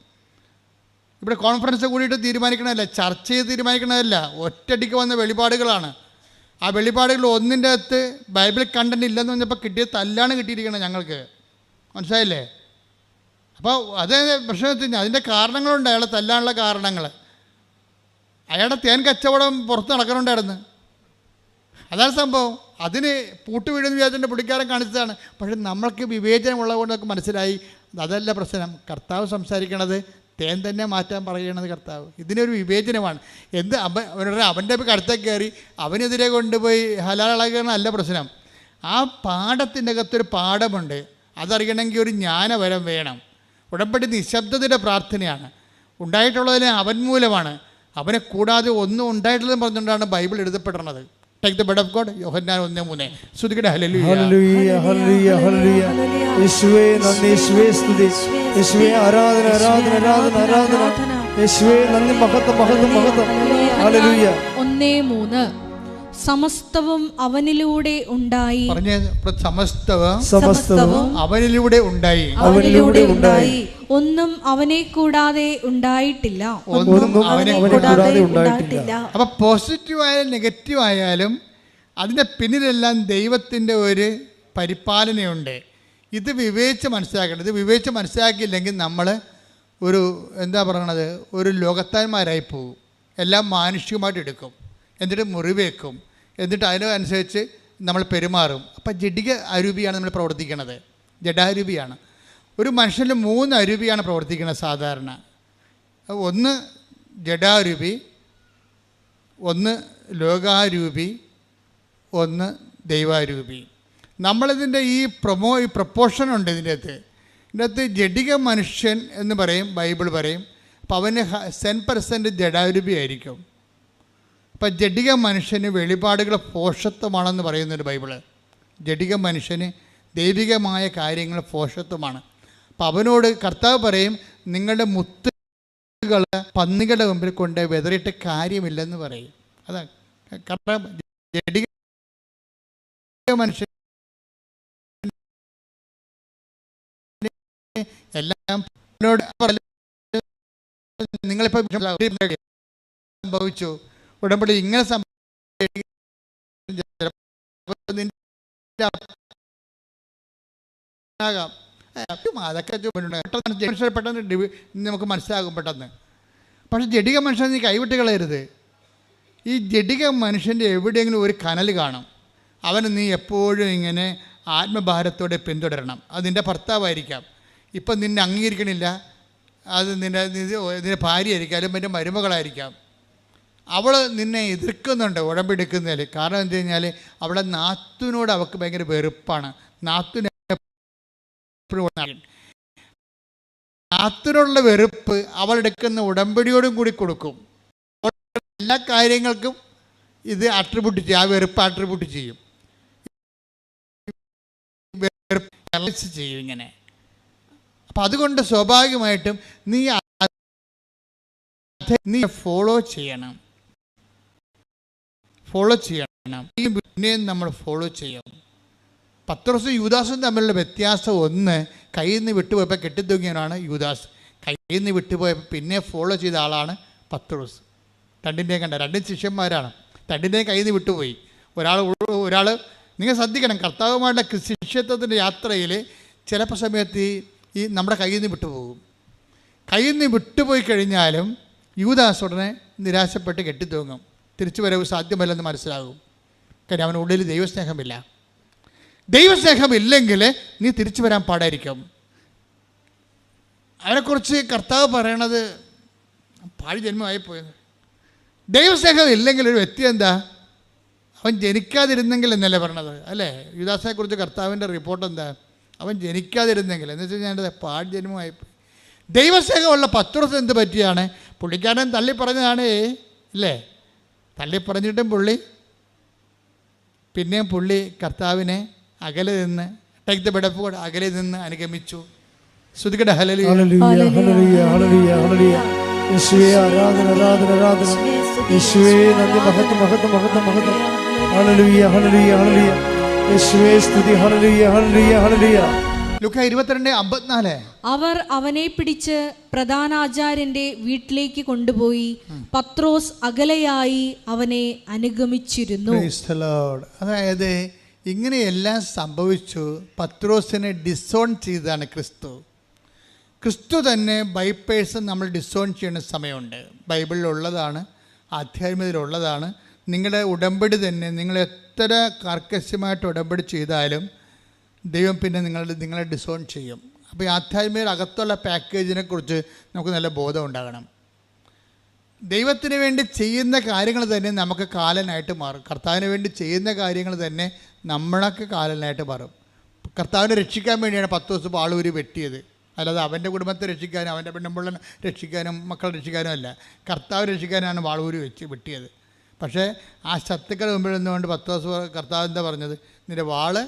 ഇവിടെ കോൺഫറൻസ് കൂടിയിട്ട് തീരുമാനിക്കണമല്ല, ചർച്ച ചെയ്ത് തീരുമാനിക്കണമല്ല. ഒറ്റയടിക്ക് വന്ന വെളിപാടുകളാണ്. ആ വെളിപാടുകൾ ഒന്നിൻ്റെ അകത്ത് ബൈബിൾ കണ്ടന്റ് ഇല്ലെന്ന് പറഞ്ഞപ്പോൾ കിട്ടിയ തല്ലാണ് കിട്ടിയിരിക്കണം ഞങ്ങൾക്ക്. മനസ്സിലായില്ലേ? അപ്പോൾ അതേ പ്രശ്നത്തിന് അതിൻ്റെ കാരണങ്ങളുണ്ട്. അയാളെ തല്ലാനുള്ള കാരണങ്ങൾ. അയാളുടെ തേൻ കച്ചവടം പുറത്ത് നടക്കണുണ്ടായിരുന്നു. അതാണ് സംഭവം. അതിന് പൂട്ടുവീഴുന്ന വിചാരിച്ചതിൻ്റെ പുള്ളിക്കാരൻ കാണിച്ചതാണ്. പക്ഷെ നമ്മൾക്ക് വിവേചനമുള്ളതുകൊണ്ട് നമുക്ക് മനസ്സിലായി അതല്ല പ്രശ്നം. കർത്താവ് സംസാരിക്കണത് തേൻ തന്നെ മാറ്റാൻ പറയണത് കർത്താവ്. ഇതിനൊരു വിവേചനമാണ്. അവൻ്റെ കടുത്തേക്ക് കയറി അവനെതിരെ കൊണ്ടുപോയി ഹലാളാകണമല്ല പ്രശ്നം. ആ പാഠത്തിൻ്റെ അകത്തൊരു പാഠമുണ്ട്. അതറിയണമെങ്കിൽ ഒരു ജ്ഞാനവരം വേണം. ഉടമ്പടി നിശബ്ദതയുടെ പ്രാർത്ഥനയാണ്. ഉണ്ടായിട്ടുള്ളതിന് അവൻ മൂലമാണ്. അവനെ കൂടാതെ ഒന്നും ഉണ്ടായിട്ടില്ലെന്ന് പറഞ്ഞുകൊണ്ടാണ് ബൈബിൾ എഴുതപ്പെടുന്നത്. Take the word of God. യോഹന്നാൻ 1:3. സ്തുതിക്കട്ടെ. ഹല്ലേലൂയ ഹല്ലേലൂയ ഹല്ലേലൂയ ഹല്ലേലൂയ. യേശുവേ നന്ദി, യേശുവേ സ്തുതി, യേശുവേ ആരാധന ആരാധന ആരാധന ആരാധന. യേശുവേ നന്ദി, മഹത്വം മഹത്വം മഹത്വം. ഹല്ലേലൂയ. 1:3. സമസ്തവും അവനിലൂടെ ഉണ്ടായി. പറഞ്ഞ സമസ്തവും അവനിലൂടെ ഉണ്ടായി. ഒന്നും അവനെ കൂടാതെ ഉണ്ടായിട്ടില്ല. അപ്പൊ പോസിറ്റീവ് ആയാലും നെഗറ്റീവ് ആയാലും അതിൻ്റെ പിന്നിലെല്ലാം ദൈവത്തിൻ്റെ ഒരു പരിപാലനയുണ്ട്. ഇത് വിവേചിച്ച് മനസ്സിലാക്കേണ്ടത്. ഇത് വിവേചിച്ച് മനസ്സിലാക്കിയില്ലെങ്കിൽ നമ്മൾ ഒരു എന്താ പറയണത്, ഒരു ലോകത്താന്മാരായി പോകും. എല്ലാം മാനുഷികമായിട്ട് എടുക്കും, എന്നിട്ട് മുറിവേക്കും, എന്നിട്ട് അതിനനുസരിച്ച് നമ്മൾ പെരുമാറും. അപ്പം ജഡിക അരൂപിയാണ് നമ്മൾ പ്രവർത്തിക്കുന്നത്, ജഡാരൂപിയാണ്. ഒരു മനുഷ്യനിൽ 3 അരൂപിയാണ് പ്രവർത്തിക്കുന്നത് സാധാരണ. ഒന്ന് ജഡാരൂപി, ഒന്ന് ലോകാരൂപി, ഒന്ന് ദൈവാരൂപി. നമ്മളിതിൻ്റെ ഈ പ്രൊപ്പോർഷൻ ഉണ്ട് ഇതിൻ്റെ അകത്ത് ജഡിക മനുഷ്യൻ എന്ന് പറയും, ബൈബിൾ പറയും. അപ്പം അവന് 10% ജഡാരൂപി ആയിരിക്കും. അപ്പം ജഡിക മനുഷ്യന് വെളിപാടുകൾ പോഷത്വമാണെന്ന് പറയുന്നൊരു ബൈബിള്. ജഡിക മനുഷ്യന് ദൈവികമായ കാര്യങ്ങൾ പോഷത്വമാണ്. അപ്പം അവനോട് കർത്താവ് പറയും, നിങ്ങളുടെ മുത്തുകൾ പന്നികളുടെ മുമ്പിൽ കൊണ്ട് വെതറിയിട്ട് കാര്യമില്ലെന്ന് പറയും. അതാണ് കാരണം ജഡിക മനുഷ്യൻ എല്ലാം നിങ്ങളിപ്പോൾ സംഭവിച്ചു, ഉടമ്പടി ഇങ്ങനെ ആകാം, അതൊക്കെ പെട്ടെന്ന് നമുക്ക് മനസ്സിലാകും പെട്ടെന്ന്. പക്ഷെ ജഡിക മനുഷ്യൻ നീ കൈവിട്ട് കളയരുത്. ഈ ജഡിക മനുഷ്യൻ്റെ എവിടെയെങ്കിലും ഒരു കനൽ കാണും, അവന് നീ എപ്പോഴും ഇങ്ങനെ ആത്മഭാരത്തോടെ പിന്തുടരണം. അത് നിൻ്റെ ഭർത്താവായിരിക്കാം, ഇപ്പം നിന്നെ അംഗീകരിക്കണില്ല, അത് നിൻ്റെ ഭാര്യയായിരിക്കാം, അല്ലെങ്കിൽ നിൻ്റെ മരുമകളായിരിക്കാം. അവൾ നിന്നെ എതിർക്കുന്നുണ്ട് ഉടമ്പെടുക്കുന്നതിൽ. കാരണം എന്താ കഴിഞ്ഞാൽ അവളെ നാത്തുവിനോട് അവൾക്ക് ഭയങ്കര വെറുപ്പാണ്. നാത്തുവിനോടുള്ള വെറുപ്പ് അവളെടുക്കുന്ന ഉടമ്പടിയോടും കൂടി കൊടുക്കും. എല്ലാ കാര്യങ്ങൾക്കും ഇത് അട്രിബ്യൂട്ട് ചെയ്യും, ആ വെറുപ്പ് അട്രിബ്യൂട്ട് ചെയ്യും, ചെയ്യും ഇങ്ങനെ. അപ്പം അതുകൊണ്ട് സ്വാഭാവികമായിട്ടും നീ ഫോളോ ചെയ്യണം. ഈ പിന്നെയും നമ്മൾ ഫോളോ ചെയ്യണം. പത്രോസും യൂദാസും തമ്മിലുള്ള വ്യത്യാസം ഒന്ന്, കയ്യിൽ നിന്ന് വിട്ടുപോയപ്പോൾ കെട്ടിത്തൂങ്ങിയവനാണ് യൂദാസ്. കയ്യിൽ നിന്ന് വിട്ടുപോയപ്പോൾ പിന്നെ ഫോളോ ചെയ്ത ആളാണ് പത്രോസ്. രണ്ടിൻ്റെയും കണ്ട, രണ്ടും ശിഷ്യന്മാരാണ്. രണ്ടിൻ്റെയും കയ്യിൽ നിന്ന് വിട്ടുപോയി. ഒരാൾ നിങ്ങൾ ശ്രദ്ധിക്കണം, കർത്താവുമായുള്ള ശിഷ്യത്വത്തിൻ്റെ യാത്രയിൽ ചിലപ്പോൾ സമയത്ത് ഈ നമ്മുടെ കയ്യിൽ നിന്ന് വിട്ടുപോകും. കയ്യിൽ നിന്ന് വിട്ടുപോയി കഴിഞ്ഞാലും യൂദാസ് ഉടനെ നിരാശപ്പെട്ട് കെട്ടിത്തൂങ്ങും. തിരിച്ചു വരവ് സാധ്യമല്ലെന്ന് മനസ്സിലാകും. കാര്യം അവനുള്ളിൽ ദൈവസ്നേഹമില്ല. ദൈവസ്നേഹമില്ലെങ്കിൽ നീ തിരിച്ചു വരാൻ പാടായിരിക്കും. അവനെക്കുറിച്ച് കർത്താവ് പറയണത് പാഴ് ജന്മമായിപ്പോയത്. ദൈവസ്നേഹം ഇല്ലെങ്കിൽ ഒരു വ്യക്തി എന്താ, അവൻ ജനിക്കാതിരുന്നെങ്കിൽ എന്നല്ലേ പറഞ്ഞത് അല്ലേ? യൂദാസിനെക്കുറിച്ച് കർത്താവിൻ്റെ റിപ്പോർട്ട് എന്താ, അവൻ ജനിക്കാതിരുന്നെങ്കിൽ എന്ന് വെച്ചാൽ ഞാനത് പാഴ് ജന്മമായിപ്പോയി. ദൈവസ്നേഹമുള്ള പത്രോസ് എന്ത് പറ്റിയാണ്, പുള്ളിക്കാരൻ തള്ളി പറഞ്ഞതാണ് അല്ലേ? തള്ളി പറഞ്ഞിട്ടും പിന്നെയും പുള്ളി അകലെ നിന്ന് take the bed of God, അകലെ നിന്ന് അനുഗമിച്ചു. ശ്രുതികട ഹല്ലേലൂയ ഹല്ലേലൂയ ഹല്ലേലൂയ ഹല്ലേലൂയ ഹല്ലേലൂയ. യേശുവേ ആരാധന ആരാധന ആരാധന. യേശുവേ നന്ദി, മഹത്വം മഹത്വം മഹത്വം മഹത്വം. ഹല്ലേലൂയ ഹല്ലേലൂയ ഹല്ലേലൂയ. യേശുവേ സ്തുതി. ഹല്ലേലൂയ ഹല്ലേലൂയ ഹല്ലേലൂയ. ലൂക്കാ 22:54. അവർ അവനെ പിടിച്ച് പ്രധാനാചാര്യന്റെ വീട്ടിലേക്ക് കൊണ്ടുപോയി പത്രോസ് അകലെയായി അവനെ അനുഗമിച്ചിരുന്നു. അതായത് ഇങ്ങനെയെല്ലാം സംഭവിച്ചു. പത്രോസിനെ ഡിസോൺ ചെയ്തതാണ് ക്രിസ്തു തന്നെ. ബൈപ്പേഴ്സ് നമ്മൾ ഡിസോൺ ചെയ്യുന്ന സമയമുണ്ട്. ബൈബിളിലുള്ളതാണ്, ആധ്യാത്മികതയിലുള്ളതാണ്. നിങ്ങളുടെ ഉടമ്പടി തന്നെ, നിങ്ങൾ എത്ര കർക്കശമായിട്ട് ഉടമ്പടി ചെയ്താലും ദൈവം പിന്നെ നിങ്ങളെ ഡിസോൺ ചെയ്യും. അപ്പോൾ ഈ ആധ്യാത്മികയുടെ അകത്തുള്ള പാക്കേജിനെ കുറിച്ച് നമുക്ക് നല്ല ബോധം ഉണ്ടാകണം. ദൈവത്തിന് വേണ്ടി ചെയ്യുന്ന കാര്യങ്ങൾ തന്നെ നമുക്ക് കാലനായിട്ട് മാറും. കർത്താവിന് വേണ്ടി ചെയ്യുന്ന കാര്യങ്ങൾ തന്നെ നമ്മളൊക്കെ കാലനായിട്ട് മാറും. കർത്താവിനെ രക്ഷിക്കാൻ വേണ്ടിയാണ് 10 ദിവസം ആളൂരി വെട്ടിയത്, അല്ലാതെ അവൻ്റെ കുടുംബത്തെ രക്ഷിക്കാനും അവൻ്റെ പെണ്ണുമ്പിള്ളനെ രക്ഷിക്കാനും മക്കളെ രക്ഷിക്കാനും അല്ല. കർത്താവ് രക്ഷിക്കാനാണ് വാളൂരി വെട്ടിയത്. പക്ഷേ ആ ശത്രുക്കളുടെ മുമ്പിൽ നിന്നുകൊണ്ട് 10 ദിവസം കർത്താവ് എന്താ പറഞ്ഞത്, നിൻ്റെ വാള്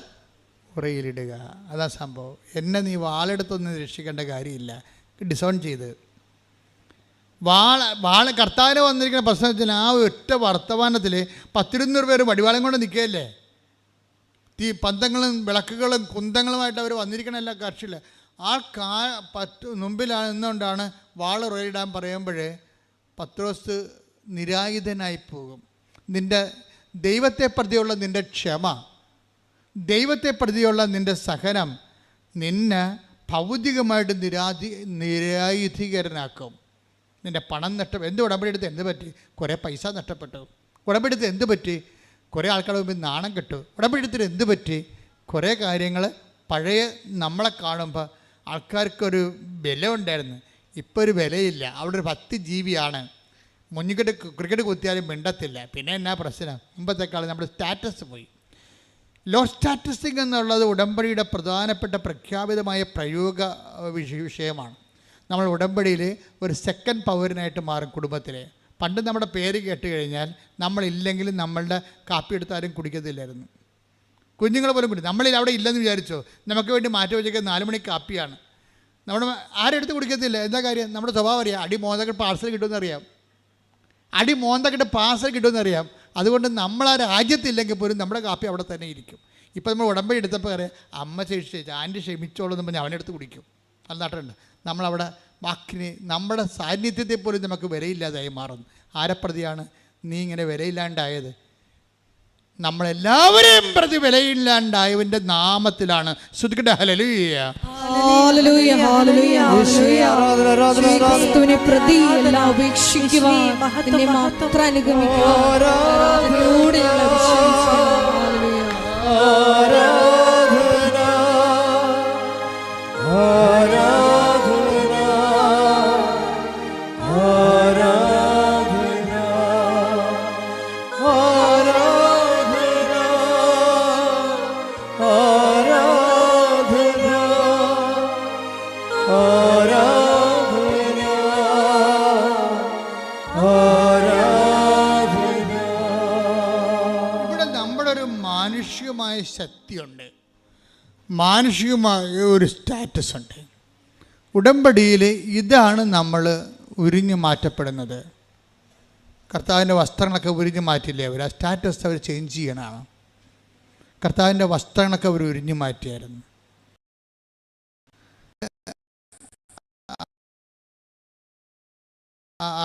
ഉറയിലിടുക. അതാ സംഭവം. എന്നെ നീ വാളെടുത്തൊന്നും രക്ഷിക്കേണ്ട കാര്യമില്ല. ഡിസോൺ ചെയ്ത് വാള് കർത്താവിന് വന്നിരിക്കുന്ന പ്രശ്നത്തിൽ ആ ഒറ്റ വർത്തമാനത്തിൽ 10-200 പേര് വടിവാളം കൊണ്ട് നിൽക്കുകയല്ലേ. പന്തങ്ങളും വിളക്കുകളും കുന്തങ്ങളുമായിട്ട് അവർ വന്നിരിക്കണമല്ല കക്ഷിയിൽ. ആ മുമ്പിലാണ് നിന്നുകൊണ്ടാണ് വാള് ഉറയിടാൻ പറയുമ്പോൾ പത്രോസ് നിരായുധനായി പോകും. ദൈവത്തെ പ്രതിയുള്ള നിൻ്റെ ക്ഷമ, ദൈവത്തെ പ്രതിയുള്ള നിൻ്റെ സഹനം നിന്നെ ഭൗതികമായിട്ട് നിരായുധീകരനാക്കും. നിൻ്റെ പണം എന്ത് ഉടമ്പടി എടുത്ത് എന്ത് പറ്റി? കുറേ പൈസ നഷ്ടപ്പെട്ടു. ഉടമ്പടി എടുത്ത് എന്ത് പറ്റി? കുറേ ആൾക്കാരുടെ മുമ്പിൽ നാണം കെട്ടു. ഉടമ്പടി എടുത്തിട്ട് എന്ത് പറ്റി? കുറേ കാര്യങ്ങൾ പഴയ നമ്മളെ കാണുമ്പോൾ ആൾക്കാർക്കൊരു വില ഉണ്ടായിരുന്നു, ഇപ്പോൾ ഒരു വിലയില്ല. അവിടെ ഒരു ഭക്തി ജീവിയാണ്. മുന്നിക്കെട്ട് ക്രിക്കറ്റ് കുത്തിയാലും മിണ്ടത്തില്ല. പിന്നെ എന്നാ പ്രശ്നം? മുമ്പത്തെക്കാളും നമ്മുടെ സ്റ്റാറ്റസ് പോയി. ലോ സ്റ്റാറ്റസിങ് എന്നുള്ളത് ഉടമ്പടിയുടെ പ്രധാനപ്പെട്ട പ്രഖ്യാപിതമായ പ്രയോഗ വിഷയമാണ്. നമ്മൾ ഉടമ്പടിയിൽ ഒരു സെക്കൻഡ് പൗരനായിട്ട് മാറും കുടുംബത്തിലെ. പണ്ട് നമ്മുടെ പേര് കേട്ട് കഴിഞ്ഞാൽ നമ്മളില്ലെങ്കിലും നമ്മളുടെ കാപ്പി എടുത്താലും കുടിക്കത്തില്ലായിരുന്നു. കുഞ്ഞുങ്ങൾ പോലും കുടി. നമ്മളിൽ അവിടെ ഇല്ലെന്ന് വിചാരിച്ചോ, നമുക്ക് വേണ്ടി മാറ്റി വെച്ചേക്കുക 4 മണി കാപ്പിയാണ്. നമ്മുടെ ആരെടുത്ത് കുടിക്കത്തില്ല. എന്താ കാര്യം? നമ്മുടെ സ്വഭാവം അറിയാം. അടി മോന്തക്കിട്ട് പാർസൽ കിട്ടുമെന്നറിയാം. അടി മോന്തക്കിട്ട് പാർസൽ കിട്ടുമെന്നറിയാം. അതുകൊണ്ട് നമ്മൾ ആ രാജ്യത്തില്ലെങ്കിൽ പോലും നമ്മുടെ കാപ്പി അവിടെ തന്നെ ഇരിക്കും. ഇപ്പം നമ്മൾ ഉടമ്പടി എടുത്തപ്പോൾ അറിയാം, അമ്മ ക്ഷമിച്ചു, ആൻറ്റി ക്ഷമിച്ചോളൂ എന്ന് പറഞ്ഞാൽ അവനെടുത്ത് കുടിക്കും. അത് നാട്ടുണ്ട്. നമ്മളവിടെ വാക്കിന് നമ്മുടെ സാന്നിധ്യത്തെ പോലും നമുക്ക് വിലയില്ലാതായി മാറുന്നു. ആരെപ്രതിയാണ് നീ ഇങ്ങനെ വിലയില്ലാണ്ടായത്? നമ്മളെല്ലാവരെയും പ്രതി വിലയില്ലാണ്ടായവൻ്റെ നാമത്തിലാണ്. ശ്രുതിക്കട്ടെ ഹല്ലേലൂയ. ഹല്ലേലൂയ, ഹല്ലേലൂയ, ഹല്ലേലൂയ. ക്രിസ്തുവിനെ പ്രതി എല്ലാം ഉപേക്ഷിക്കുവാൻ, നിന്നെ മാത്രം അനുഗമിക്കുവാൻ ആരാധനയോടെ ഞങ്ങളെ അഭിഷേകിക്കുന്നു. മാനുഷികമായ ശക്തിയുണ്ട്, മാനുഷികമായ ഒരു സ്റ്റാറ്റസ് ഉണ്ട്. ഉടമ്പടിയിൽ ഇതാണ് നമ്മൾ ഉരിഞ്ഞു മാറ്റപ്പെടുന്നത്. കർത്താവിൻ്റെ വസ്ത്രങ്ങളൊക്കെ ഉരിഞ്ഞു മാറ്റില്ലേ അവർ? ആ സ്റ്റാറ്റസ് അവർ ചേഞ്ച് ചെയ്യണമാണ്. കർത്താവിൻ്റെ വസ്ത്രങ്ങളൊക്കെ അവർ ഉരിഞ്ഞു മാറ്റിയായിരുന്നു.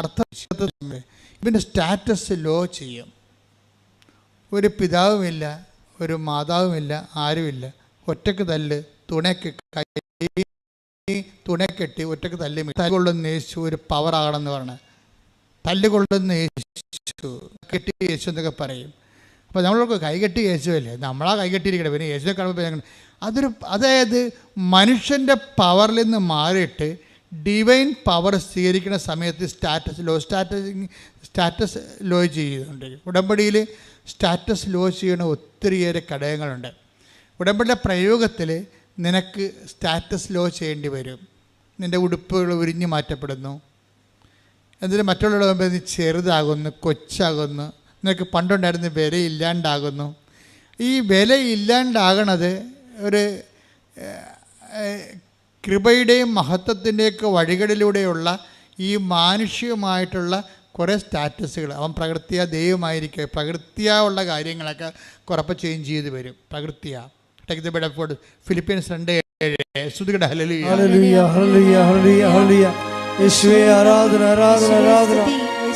അർത്ഥം ഇവൻ്റെ സ്റ്റാറ്റസ് ലോ ചെയ്യും. ഒരു പിതാവുമില്ല, ഒരു മാതാവുമില്ല, ആരുമില്ല. ഒറ്റക്ക് തല്ല്, തുണക്കെട്ടി ഒറ്റക്ക് തല്ലി. തല്ലുകൊള്ളുന്ന യേശു ഒരു പവറാകണമെന്ന് പറഞ്ഞ് തല്ലുകൊള്ളുന്ന യേശു, കെട്ടി യേശു എന്നൊക്കെ പറയും. അപ്പോൾ നമ്മളൊക്കെ കൈകെട്ടി യേശുവല്ലേ, നമ്മളാ കൈകെട്ടിയിരിക്കണം. പിന്നെ യേശുവിനെ കാണുമ്പോൾ അതായത് മനുഷ്യൻ്റെ പവറിൽ നിന്ന് മാറിയിട്ട് ഡിവൈൻ പവർ സ്വീകരിക്കുന്ന സമയത്ത് സ്റ്റാറ്റസ് ലോ ചെയ്യുന്നുണ്ട്. ഉടമ്പടിയിൽ സ്റ്റാറ്റസ് ലോ ചെയ്യുന്ന ഒത്തിരിയേറെ ഘടകങ്ങളുണ്ട്. ഉടമ്പടിയുടെ പ്രയോഗത്തിൽ നിനക്ക് സ്റ്റാറ്റസ് ലോ ചെയ്യേണ്ടി വരും. നിൻ്റെ ഉടുപ്പുകൾ ഉരിഞ്ഞു മാറ്റപ്പെടുന്നു. എന്നിട്ട് മറ്റുള്ളവരുടെ മുമ്പ് നീ ചെറുതാകുന്നു, കൊച്ചാകുന്നു. നിനക്ക് പണ്ടുണ്ടായിരുന്ന വിലയില്ലാണ്ടാകുന്നു. ഈ വിലയില്ലാണ്ടാകണത് ഒരു കൃപയുടെയും മഹത്വത്തിൻ്റെയൊക്കെ വഴികളിലൂടെയുള്ള ഈ മാനുഷികമായിട്ടുള്ള കുറേ സ്റ്റാറ്റസുകൾ. അവൻ പ്രകൃത്യാ ദൈവമായിരിക്കുക, പ്രകൃത്യാ ഉള്ള കാര്യങ്ങളൊക്കെ കുറപ്പ് ചേഞ്ച് ചെയ്ത് വരും. പ്രകൃത്യാ ഫിലിപ്പീൻസ് 2:7. ശ്രുതികട്ടെ ഹല്ലേലൂയ, ഹല്ലേലൂയ, ഹല്ലേലൂയ, ഹല്ലേലൂയ, ഹല്ലേലൂയ. യേശുവേ ആരാധന, ആരാധന, ആരാധന.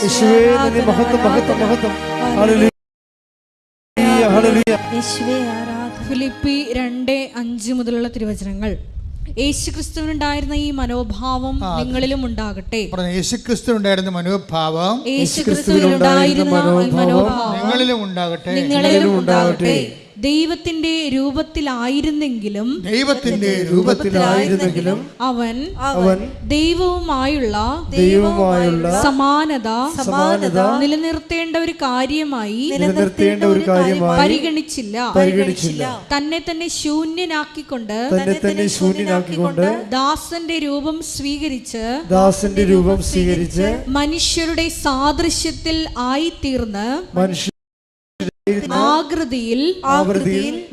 യേശുവേ നിന്റെ മഹത്വം, മഹത്വം, മഹത്വം. ഹല്ലേലൂയ, ഹല്ലേലൂയ. യേശുവേ ആരാധന. ഫിലിപ്പി 2:5 മുതലുള്ള തിരുവചനങ്ങൾ. യേശുക്രിസ്തുവിനുണ്ടായിരുന്ന ഈ മനോഭാവം നിങ്ങളിലും ഉണ്ടാകട്ടെ. യേശുക്രിസ്തുവിനുണ്ടായിരുന്ന മനോഭാവം യേശുക്രിസ്തുവിനുണ്ടായിരുന്ന മനോഭാവം നിങ്ങളിലും ഉണ്ടാകട്ടെ, നിങ്ങളിലും ഉണ്ടാകട്ടെ. ദൈവത്തിന്റെ രൂപത്തിലായിരുന്നെങ്കിലും അവൻ ദൈവവുമായുള്ള സമാനത നിലനിർത്തേണ്ട ഒരു കാര്യമായി പരിഗണിച്ചില്ല. തന്നെ തന്നെ ശൂന്യനാക്കിക്കൊണ്ട് ദാസന്റെ രൂപം സ്വീകരിച്ച് മനുഷ്യരുടെ സാദൃശ്യത്തിൽ ആയിത്തീർന്ന് ആകൃതിയിൽ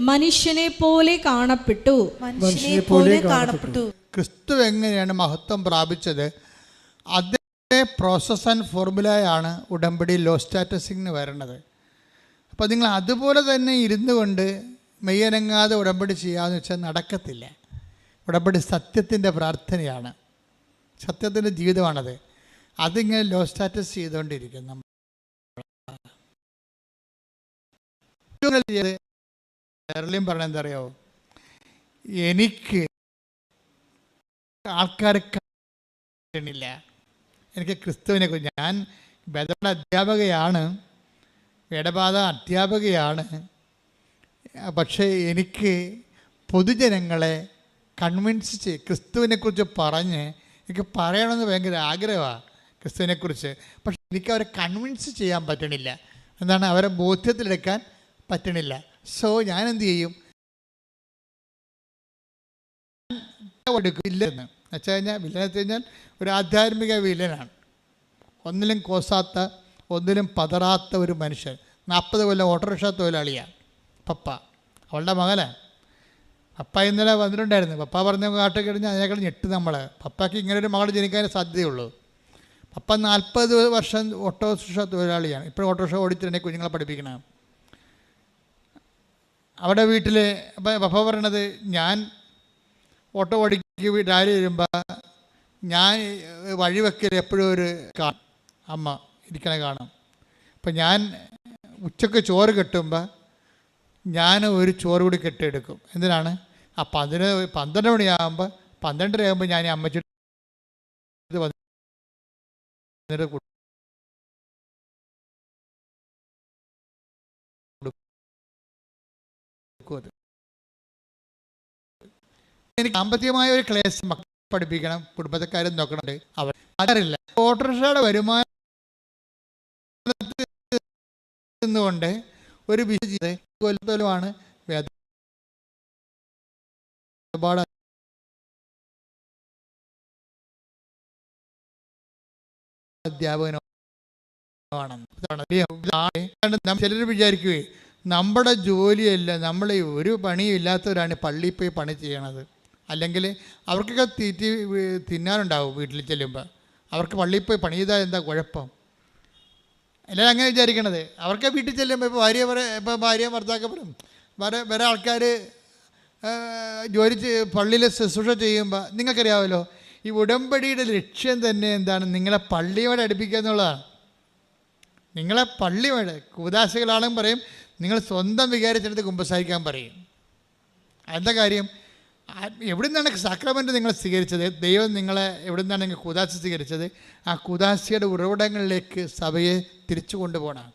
മനുഷ്യനെ പോലെ കാണപ്പെട്ടു. ക്രിസ്തു എങ്ങനെയാണ് മഹത്വം പ്രാപിച്ചത്? അതേ പ്രോസസ് ആൻഡ് ഫോർമുലയാണ് ഉടമ്പടി ലോ സ്റ്റാറ്റസിന് വരണത്. അപ്പോൾ നിങ്ങൾ അതുപോലെ തന്നെ ഇരുന്നു കൊണ്ട് മെയ്യനങ്ങാതെ ഉടമ്പടി ചെയ്യാമെന്ന് വെച്ചാൽ നടക്കത്തില്ല. ഉടമ്പടി സത്യത്തിൻ്റെ പ്രാർത്ഥനയാണ്, സത്യത്തിൻ്റെ ജീവിതമാണത്. അതിങ്ങനെ ലോ സ്റ്റാറ്റസ് ചെയ്തുകൊണ്ടിരിക്കും. ഏറ്റവും ചെയ്ത് കേരളീയം പറഞ്ഞ എന്താ അറിയാമോ, എനിക്ക് ആൾക്കാരെ കാണില്ല, എനിക്ക് ക്രിസ്തുവിനെ കുറിച്ച്, ഞാൻ വേദപാഠ അധ്യാപകയാണ്, വേദപാഠ അധ്യാപകയാണ്, പക്ഷേ എനിക്ക് പൊതുജനങ്ങളെ കൺവിൻസ് ചെയ്ത് ക്രിസ്തുവിനെക്കുറിച്ച് പറഞ്ഞ് എനിക്ക് പറയണമെന്ന് ഭയങ്കര ആഗ്രഹമാണ് ക്രിസ്തുവിനെക്കുറിച്ച്. പക്ഷെ എനിക്ക് അവരെ കൺവിൻസ് ചെയ്യാൻ പറ്റണില്ല. എന്താണ്, അവരെ ബോധ്യത്തിലെടുക്കാൻ പറ്റണില്ല. സോ ഞാൻ എന്ത് ചെയ്യും, വില്ലെന്ന് വെച്ച് കഴിഞ്ഞാൽ, വില്ലൻ വെച്ച് കഴിഞ്ഞാൽ ഒരു ആധ്യാത്മിക വില്ലനാണ്. ഒന്നിലും കോസാത്ത, ഒന്നിലും പതറാത്ത ഒരു മനുഷ്യൻ. 40 കൊല്ലം ഓട്ടോറിക്ഷ തൊഴിലാളിയാണ് പപ്പ. അവളുടെ മകനാണ്. പപ്പ ഇന്നലെ വന്നിട്ടുണ്ടായിരുന്നു. പപ്പ പറഞ്ഞ കാട്ട് കഴിഞ്ഞാൽ അതിനേക്കാൾ ഞെട്ട് നമ്മൾ. പപ്പയ്ക്ക് ഇങ്ങനൊരു മകൾ ജനിക്കാനേ സാധ്യതയുള്ളൂ. പപ്പ 40 വർഷം ഓട്ടോറിക്ഷ തൊഴിലാളിയാണ്. ഇപ്പോഴും ഓട്ടോറിക്ഷ ഓടിച്ചിട്ടുണ്ടെങ്കിൽ കുഞ്ഞുങ്ങളെ പഠിപ്പിക്കണം. അവിടെ വീട്ടിൽ പപ്പ പറയണത്, ഞാൻ ഓട്ടോ ഓടിക്ക് രാവിലെ വരുമ്പോൾ ഞാൻ വഴിവെക്കൽ എപ്പോഴും ഒരു അമ്മ ഇരിക്കണ കാണും. അപ്പം ഞാൻ ഉച്ചക്ക് ചോറ് കെട്ടുമ്പോൾ ഞാൻ ഒരു ചോറ് കൂടി കെട്ടിയെടുക്കും. എന്തിനാണ്, ആ 12 മണിയാകുമ്പോൾ 12:30 ആകുമ്പോൾ ഞാൻ അമ്മച്ചിട്ട് എനിക്ക് സാമ്പത്തികമായ ഒരു ക്ലേശം പഠിപ്പിക്കണം, കുടുംബക്കാരും നോക്കണുണ്ട്. അവർ അതറിയില്ല. ഓട്ടോറിക്ഷയുടെ വരുമാനം കൊണ്ട് ഒരു കൊല്ലത്തോലുമാണ് വേദപാഠ അധ്യാപകനാണെന്ന്. ചിലർ വിചാരിക്കുകയെ നമ്മുടെ ജോലിയല്ല, നമ്മൾ ഒരു പണിയും ഇല്ലാത്തവരാണ് പള്ളിയിൽ പോയി പണി ചെയ്യണത്. അല്ലെങ്കിൽ അവർക്കൊക്കെ തിന്നാനുണ്ടാവും വീട്ടിൽ ചെല്ലുമ്പോൾ. അവർക്ക് പള്ളിയിൽ പോയി പണി ചെയ്താൽ എന്താ കുഴപ്പം? എല്ലാവരും അങ്ങനെ വിചാരിക്കണത്. അവർക്ക് വീട്ടിൽ ചെല്ലുമ്പോൾ ഇപ്പോൾ ഭാര്യ ഭർത്താക്കപ്പെടും വേറെ ആൾക്കാർ ജോലി പള്ളിയിൽ ശുശ്രൂഷ ചെയ്യുമ്പോൾ നിങ്ങൾക്കറിയാമല്ലോ, ഈ ഉടമ്പടിയുടെ ലക്ഷ്യം തന്നെ എന്താണ്, നിങ്ങളെ പള്ളിയോടെ അടുപ്പിക്കുക എന്നുള്ളതാണ്. നിങ്ങളെ പള്ളിയോടെ, കൂദാശകളാണെന്ന് പറയും, നിങ്ങൾ സ്വന്തം വികാരിച്ചെടുത്ത് കുമ്പസാരിക്കാൻ പറയും. എന്താ കാര്യം, എവിടെ നിന്നാണ് സാക്രമെൻ്റ് നിങ്ങൾ സ്വീകരിച്ചത്, ദൈവം നിങ്ങളെ എവിടെ നിന്നാണ് നിങ്ങൾ കൂദാശ സ്വീകരിച്ചത്, ആ കൂദാശയുടെ ഉറവിടങ്ങളിലേക്ക് സഭയെ തിരിച്ചു കൊണ്ടുപോകണം.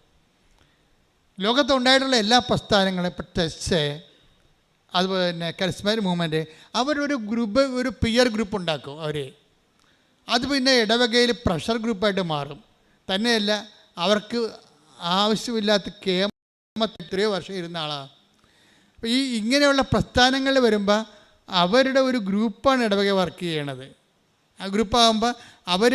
ലോകത്തുണ്ടായിട്ടുള്ള എല്ലാ പ്രസ്ഥാനങ്ങളും, ഇപ്പോൾ ടെസ്റ്റ്, അതുപോലെ തന്നെ കരിസ്മാറ്റിക് മൂവ്മെൻറ്റ്, അവരൊരു ഗ്രൂപ്പ്, ഒരു പിയർ ഗ്രൂപ്പ് ഉണ്ടാക്കും അവർ. അത് പിന്നെ ഇടവകയിൽ പ്രഷർ ഗ്രൂപ്പായിട്ട് മാറും. തന്നെയല്ല, അവർക്ക് ആവശ്യമില്ലാത്ത എത്രയോ വർഷം ഇരുന്ന ആളാണ്. അപ്പോൾ ഈ ഇങ്ങനെയുള്ള പ്രസ്ഥാനങ്ങൾ വരുമ്പോൾ അവരുടെ ഒരു ഗ്രൂപ്പാണ് ഇടവക വർക്ക് ചെയ്യണത്. ആ ഗ്രൂപ്പാകുമ്പോൾ അവർ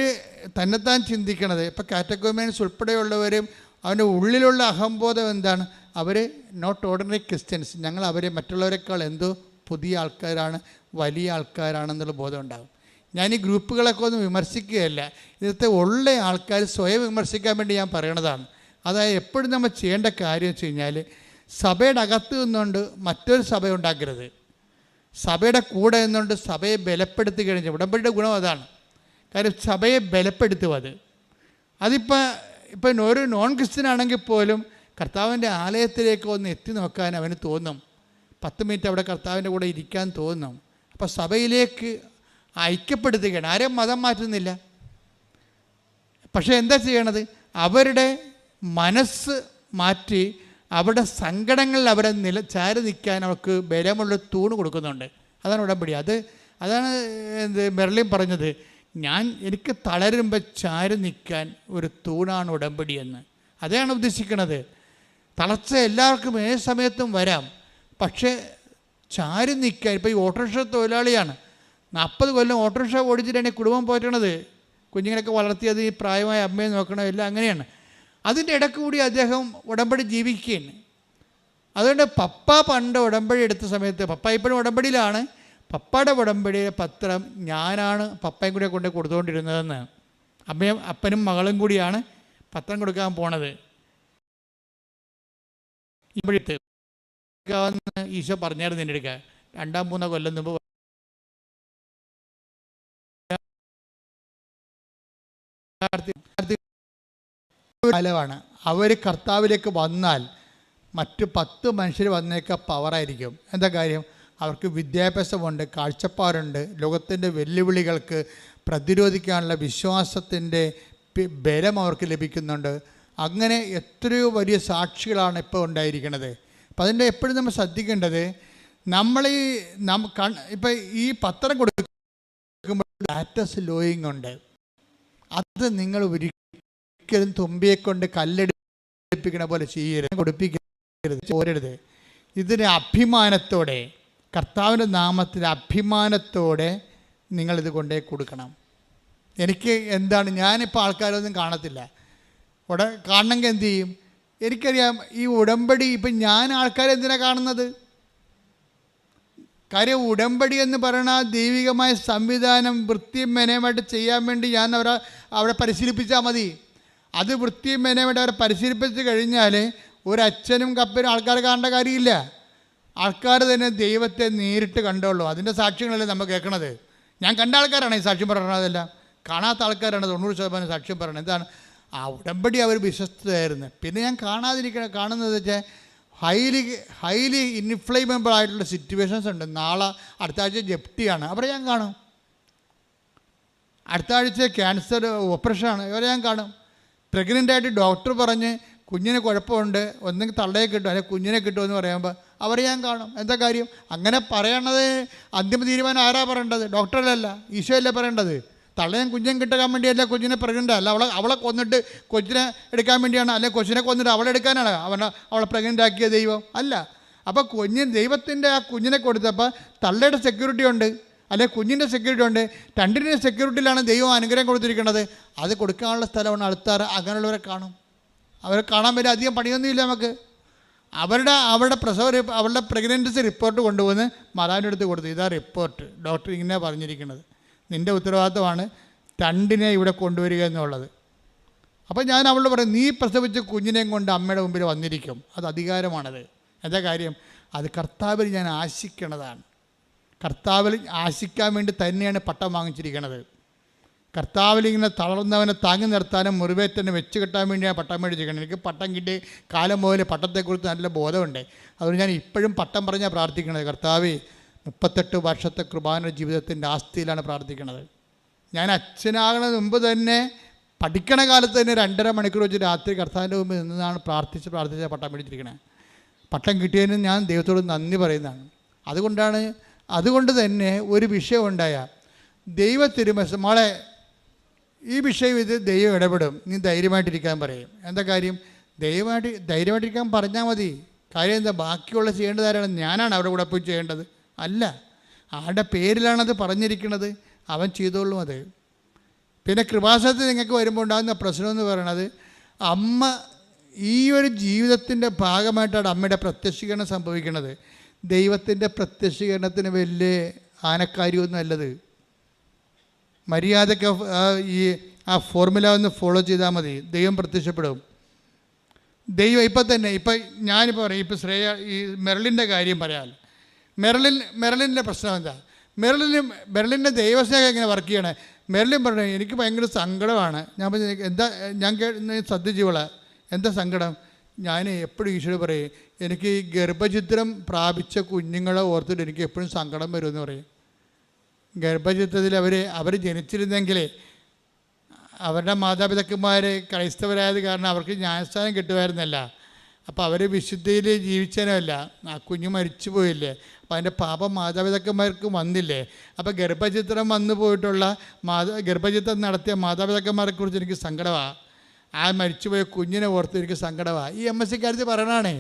തന്നെത്താൻ ചിന്തിക്കണത്, ഇപ്പോൾ കാറ്റഗോമിയൻസ് ഉൾപ്പെടെയുള്ളവരും അവൻ്റെ ഉള്ളിലുള്ള അഹംബോധം എന്താണ്, അവർ നോട്ട് ഓർഡിനറി ക്രിസ്ത്യൻസ്, ഞങ്ങൾ അവരെ മറ്റുള്ളവരെക്കാൾ എന്തോ പുതിയ ആൾക്കാരാണ്, വലിയ ആൾക്കാരാണെന്നുള്ള ബോധം ഉണ്ടാകും. ഞാൻ ഈ ഗ്രൂപ്പുകളൊക്കെ ഒന്നും വിമർശിക്കുകയല്ല, ഇന്നത്തെ ഉള്ള ആൾക്കാർ സ്വയം വിമർശിക്കാൻ വേണ്ടി ഞാൻ പറയണതാണ്. അതായത് എപ്പോഴും നമ്മൾ ചെയ്യേണ്ട കാര്യം വെച്ച് കഴിഞ്ഞാൽ, സഭയുടെ അകത്ത് നിന്നുകൊണ്ട് മറ്റൊരു സഭ ഉണ്ടാക്കരുത്. സഭയുടെ കൂടെ നിന്നുകൊണ്ട് സഭയെ ബലപ്പെടുത്തി കഴിഞ്ഞാൽ, ഉടമ്പടിയുടെ ഗുണം അതാണ്. കാര്യം സഭയെ ബലപ്പെടുത്തും. അതിപ്പോൾ ഒരു നോൺ ക്രിസ്ത്യൻ ആണെങ്കിൽ പോലും കർത്താവിൻ്റെ ആലയത്തിലേക്ക് ഒന്ന് എത്തി നോക്കാൻ അവന് തോന്നും. 10 മിനിറ്റ് അവിടെ കർത്താവിൻ്റെ കൂടെ ഇരിക്കാൻ തോന്നും. അപ്പോൾ സഭയിലേക്ക് ഐക്യപ്പെടുത്തുകയാണ്. ആരെയും മതം മാറ്റുന്നില്ല. പക്ഷേ എന്താ ചെയ്യണത്, അവരുടെ മനസ്സ് മാറ്റി അവരുടെ സങ്കടങ്ങളിൽ അവരെ ചാരി നിൽക്കാൻ അവർക്ക് ബലമുള്ള തൂണ് കൊടുക്കുന്നുണ്ട്. അതാണ് ഉടമ്പടി. അതാണ് മെർലിൻ പറഞ്ഞത്, എനിക്ക് തളരുമ്പോൾ ചാരി നിൽക്കാൻ ഒരു തൂണാണ് ഉടമ്പടി എന്ന്. അതാണ് ഉദ്ദേശിക്കുന്നത്. തളർച്ച എല്ലാവർക്കും ഏത് സമയത്തും വരാം, പക്ഷേ ചാരി നിൽക്കാൻ. ഇപ്പോൾ ഈ ഓട്ടോറിക്ഷ തൊഴിലാളിയാണ്, 40 കൊല്ലം ഓട്ടോറിക്ഷ ഓടിച്ചിട്ടാണ് കുടുംബം പോറ്റണത്. കുഞ്ഞുങ്ങളൊക്കെ വളർത്തിയത്, ഈ പ്രായമായ അമ്മയെ നോക്കണം, എല്ലാം അങ്ങനെയാണ്. അതിൻ്റെ ഇടയ്ക്ക് കൂടി അദ്ദേഹം ഉടമ്പടി ജീവിക്കുകയാണ്. അതുകൊണ്ട് പപ്പ പണ്ട് ഉടമ്പടി എടുത്ത സമയത്ത്, പപ്പ ഇപ്പോഴും ഉടമ്പടിയിലാണ്, പപ്പയുടെ ഉടമ്പടിയുടെ പത്രം ഞാനാണ് പപ്പയും കൂടെ കൊണ്ട് കൊടുത്തുകൊണ്ടിരുന്നതെന്ന്. അപ്പനും മകളും കൂടിയാണ് പത്രം കൊടുക്കാൻ പോണത്. ഇപ്പോഴത്തെ ഈശോ പറഞ്ഞായിരുന്നു എൻ്റെ അടുക്ക 2-3 കൊല്ലം മുമ്പ്. കാലമാണ് അവർ കർത്താവിലേക്ക് വന്നാൽ മറ്റ് 10 മനുഷ്യർ വന്നേക്കാൾ പവറായിരിക്കും. എന്താ കാര്യം? അവർക്ക് വിദ്യാഭ്യാസമുണ്ട്, കാഴ്ചപ്പാടുണ്ട്, ലോകത്തിൻ്റെ വെല്ലുവിളികൾക്ക് പ്രതിരോധിക്കാനുള്ള വിശ്വാസത്തിൻ്റെ ബലം അവർക്ക് ലഭിക്കുന്നുണ്ട്. അങ്ങനെ എത്രയോ വലിയ സാക്ഷികളാണ് ഇപ്പോൾ ഉണ്ടായിരിക്കുന്നത്. അപ്പം അതിൻ്റെ എപ്പോഴും നമ്മൾ ശ്രദ്ധിക്കേണ്ടത്, നമ്മൾ ഇപ്പം ഈ പത്രം കൊടുക്കുമ്പോൾ ഡാറ്റ സ്ലോയിങ് ഉണ്ട്. അത് നിങ്ങൾ ഒരിക്കലും തുമ്പിയെ കൊണ്ട് കല്ലെടുപ്പിക്കണ പോലെ ചെയ്യരുത്, കൊടുപ്പിക്കരുത്, ചോരരുത്. ഇതിന് അഭിമാനത്തോടെ, കർത്താവിൻ്റെ നാമത്തിൽ അഭിമാനത്തോടെ നിങ്ങളിത് കൊണ്ടേ കൊടുക്കണം. എനിക്ക് എന്താണ്, ഞാനിപ്പോൾ ആൾക്കാരൊന്നും കാണത്തില്ല. കാണണമെങ്കിൽ എന്ത് ചെയ്യും? എനിക്കറിയാം ഈ ഉടമ്പടി. ഇപ്പം ഞാൻ ആൾക്കാരെ എന്തിനാണ് കാണുന്നത്? കാര്യം ഉടമ്പടി എന്ന് പറയുന്ന ദൈവികമായ സംവിധാനം വൃത്തിയും മെനയുമായിട്ട് ചെയ്യാൻ വേണ്ടി ഞാൻ അവരെ പരിശീലിപ്പിച്ചാൽ മതി. അത് വൃത്തിയും മെനയുമായിട്ട് അവരെ പരിശീലിപ്പിച്ച് കഴിഞ്ഞാൽ ഒരച്ഛനും കപ്പനും ആൾക്കാർ കാണേണ്ട കാര്യമില്ല. ആൾക്കാർ തന്നെ ദൈവത്തെ നേരിട്ട് കണ്ടോളൂ. അതിൻ്റെ സാക്ഷ്യങ്ങളല്ലേ നമ്മൾ കേൾക്കണത്. ഞാൻ കണ്ട ആൾക്കാരാണ് ഈ സാക്ഷ്യം പറയണതെല്ലാം. കാണാത്ത ആൾക്കാരാണ് 90% സാക്ഷ്യം പറയണത്. എന്താണ്? ആ ഉടമ്പടി അവർ വിശ്വസ്തയായിരുന്നു. പിന്നെ ഞാൻ കാണുന്നത് വെച്ചാൽ ഹൈലി ഇൻഫ്ലേമബിൾ ആയിട്ടുള്ള സിറ്റുവേഷൻസ് ഉണ്ട്. നാളെ അടുത്ത ആഴ്ച ജപ്തിയാണ്, അവരെ ഞാൻ കാണും. അടുത്ത ആഴ്ച ക്യാൻസർ ഓപ്പറേഷനാണ്, അവരെ ഞാൻ കാണും. പ്രഗ്നൻ്റായിട്ട് ഡോക്ടർ പറഞ്ഞ് കുഞ്ഞിന് കുഴപ്പമുണ്ട്, ഒന്നെങ്കിൽ തള്ളയെ കിട്ടും അല്ലെങ്കിൽ കുഞ്ഞിനെ കിട്ടുമെന്ന് പറയുമ്പോൾ അവരെ ഞാൻ കാണും. എന്താ കാര്യം? അങ്ങനെ പറയണത് അന്തിമ തീരുമാനം ആരാ പറയേണ്ടത്? ഡോക്ടറല്ല, ഈശോയല്ലേ പറയേണ്ടത്. തള്ളയും കുഞ്ഞും കിട്ടാൻ വേണ്ടിയല്ല കുഞ്ഞിനെ പ്രഗ്നൻ്റ് അല്ല. അവളെ കൊന്നിട്ട് കൊച്ചിനെ എടുക്കാൻ വേണ്ടിയാണ്, അല്ലെങ്കിൽ കൊച്ചിനെ കൊന്നിട്ട് അവളെ എടുക്കാനാണ് അവളെ പ്രഗ്നൻ്റ് ആക്കിയ ദൈവം അല്ല. അപ്പോൾ ദൈവത്തിൻ്റെ ആ കുഞ്ഞിനെ കൊടുത്തപ്പോൾ തള്ളയുടെ സെക്യൂരിറ്റി ഉണ്ട്, അല്ലെങ്കിൽ കുഞ്ഞിൻ്റെ സെക്യൂരിറ്റി ഉണ്ട്. രണ്ടിൻ്റെ സെക്യൂരിറ്റിയിലാണ് ദൈവം അനുഗ്രഹം കൊടുത്തിരിക്കുന്നത്. അത് കൊടുക്കാനുള്ള സ്ഥലമാണ് അടുത്താറ്. അങ്ങനെയുള്ളവരെ കാണും. അവരെ കാണാൻ വേണ്ടി അധികം പണിയൊന്നുമില്ല നമുക്ക്. അവരുടെ പ്രഗ്നൻസി റിപ്പോർട്ട് കൊണ്ടുവന്ന് മാതാവിൻ്റെ അടുത്ത് കൊടുത്തു. ഇതാ റിപ്പോർട്ട്, ഡോക്ടർ ഇങ്ങനെ പറഞ്ഞിരിക്കുന്നത്, നിൻ്റെ ഉത്തരവാദിത്തമാണ് 2 ഇവിടെ കൊണ്ടുവരിക എന്നുള്ളത്. അപ്പോൾ ഞാൻ അവളോട് പറയും, നീ പ്രസവിച്ച കുഞ്ഞിനെയും കൊണ്ട് അമ്മയുടെ മുമ്പിൽ വന്നിരിക്കും. അത് അധികാരമാണത്. എന്താ കാര്യം? അത് കർത്താവിൽ ഞാൻ ആശിക്കണതാണ്. കർത്താവിൽ ആശിക്കാൻ വേണ്ടി തന്നെയാണ് പട്ടം വാങ്ങിച്ചിരിക്കുന്നത്. കർത്താവിൽ ഇങ്ങനെ തളർന്നവനെ താങ്ങി നിർത്താനും മുറിവേറ്റനെ വെച്ച് കെട്ടാൻ വേണ്ടിയാണ് പട്ടം മേടിച്ചിരിക്കുന്നത്. എനിക്ക് പട്ടം കിട്ടി കാലം മുതൽ പട്ടത്തെക്കുറിച്ച് നല്ല ബോധമുണ്ട്. അതുകൊണ്ട് ഞാൻ ഇപ്പോഴും പട്ടം പറഞ്ഞാൽ പ്രാർത്ഥിക്കുന്നത്. കർത്താവേ, 38 വർഷത്തെ കൃപാന ജീവിതത്തിൻ്റെ ആസ്തിയിലാണ് പ്രാർത്ഥിക്കുന്നത്. ഞാൻ അച്ഛനാകുന്നതിന് മുമ്പ് തന്നെ പഠിക്കണ കാലത്ത് തന്നെ 2.5 മണിക്കൂർ വെച്ച് രാത്രി കർത്താവിൻ്റെ മുമ്പ് നിന്നാണ് പ്രാർത്ഥിച്ച് പട്ടം മേടിച്ചിരിക്കുന്നത്. പട്ടം കിട്ടിയതിന് ഞാൻ ദൈവത്തോട് നന്ദി പറയുന്നതാണ്. അതുകൊണ്ട് തന്നെ ഒരു വിഷയം ഉണ്ടായ ദൈവത്തിരുമസ് മോളെ, ഈ വിഷയം ഇത് ദൈവം ഇടപെടും, നീ ധൈര്യമായിട്ടിരിക്കാൻ പറയും. എന്താ കാര്യം? ധൈര്യമായിട്ടിരിക്കാൻ പറഞ്ഞാൽ മതി. കാര്യം എന്താ? ബാക്കിയുള്ള ചെയ്യേണ്ടത് ആരാണ്? ഞാനാണ് അവിടെ കൂടെ പോയി ചെയ്യേണ്ടത്? അല്ല, ആരുടെ പേരിലാണത് പറഞ്ഞിരിക്കുന്നത്, അവൻ ചെയ്തോളും അത്. പിന്നെ കൃപാസനത്തിൽ നിങ്ങൾക്ക് വരുമ്പോൾ ഉണ്ടാകുന്ന പ്രശ്നം എന്ന് പറയണത്, അമ്മ ഈ ഒരു ജീവിതത്തിൻ്റെ ഭാഗമായിട്ടാണ് അമ്മയുടെ പ്രത്യക്ഷീകരണം സംഭവിക്കുന്നത്. ദൈവത്തിൻ്റെ പ്രത്യക്ഷീകരണത്തിന് വലിയ ആനക്കാര്യമൊന്നും അല്ലത്. മര്യാദയ്ക്ക് ആ ഫോർമുല ഒന്ന് ഫോളോ ചെയ്താൽ മതി, ദൈവം പ്രത്യക്ഷപ്പെടും. ദൈവം ഇപ്പം ഞാനിപ്പോൾ പറയും, ഇപ്പോൾ ഈ മെർലിൻ്റെ കാര്യം പറയാമല്ലോ. മെർലിൻ്റെ പ്രശ്നം എന്താ? മെർലിൻ്റെ ദൈവസ്നേഹം എങ്ങനെ വർക്ക് ചെയ്യണേ? മെർലിൻ പറഞ്ഞു, എനിക്ക് ഭയങ്കര സങ്കടമാണ്. ഞാൻ പറഞ്ഞു, എന്താ? ഞാൻ ശ്രദ്ധിച്ചോളെ, എന്താ സങ്കടം? ഞാൻ എപ്പോഴും ഈശോയോട് പറയും, എനിക്ക് ഈ ഗർഭചിത്രം പ്രാപിച്ച കുഞ്ഞുങ്ങളെ ഓർത്തിട്ട് എനിക്ക് എപ്പോഴും സങ്കടം വരുമെന്ന് പറയും. ഗർഭചിത്രത്തിൽ അവർ ജനിച്ചിരുന്നെങ്കിൽ അവരുടെ മാതാപിതാക്കന്മാർ ക്രൈസ്തവരായത് കാരണം അവർക്ക് ന്യായസ്ഥാനം കിട്ടുമായിരുന്നല്ല. അപ്പോൾ അവർ വിശുദ്ധിയിൽ ജീവിച്ചനല്ല, ആ കുഞ്ഞ് മരിച്ചു പോയില്ലേ. അപ്പോൾ അതിൻ്റെ പാപം മാതാപിതാക്കന്മാർക്ക് വന്നില്ലേ. അപ്പോൾ ഗർഭചിത്രം വന്നു പോയിട്ടുള്ള ഗർഭചിത്രം നടത്തിയ മാതാപിതാക്കന്മാരെക്കുറിച്ച് എനിക്ക് സങ്കടമാണ്. ആ മരിച്ചുപോയ കുഞ്ഞിനെ ഓർത്ത് എനിക്ക് സങ്കടമാണ്. ഈ MSc കാര്യത്തിൽ പറയണാണേ.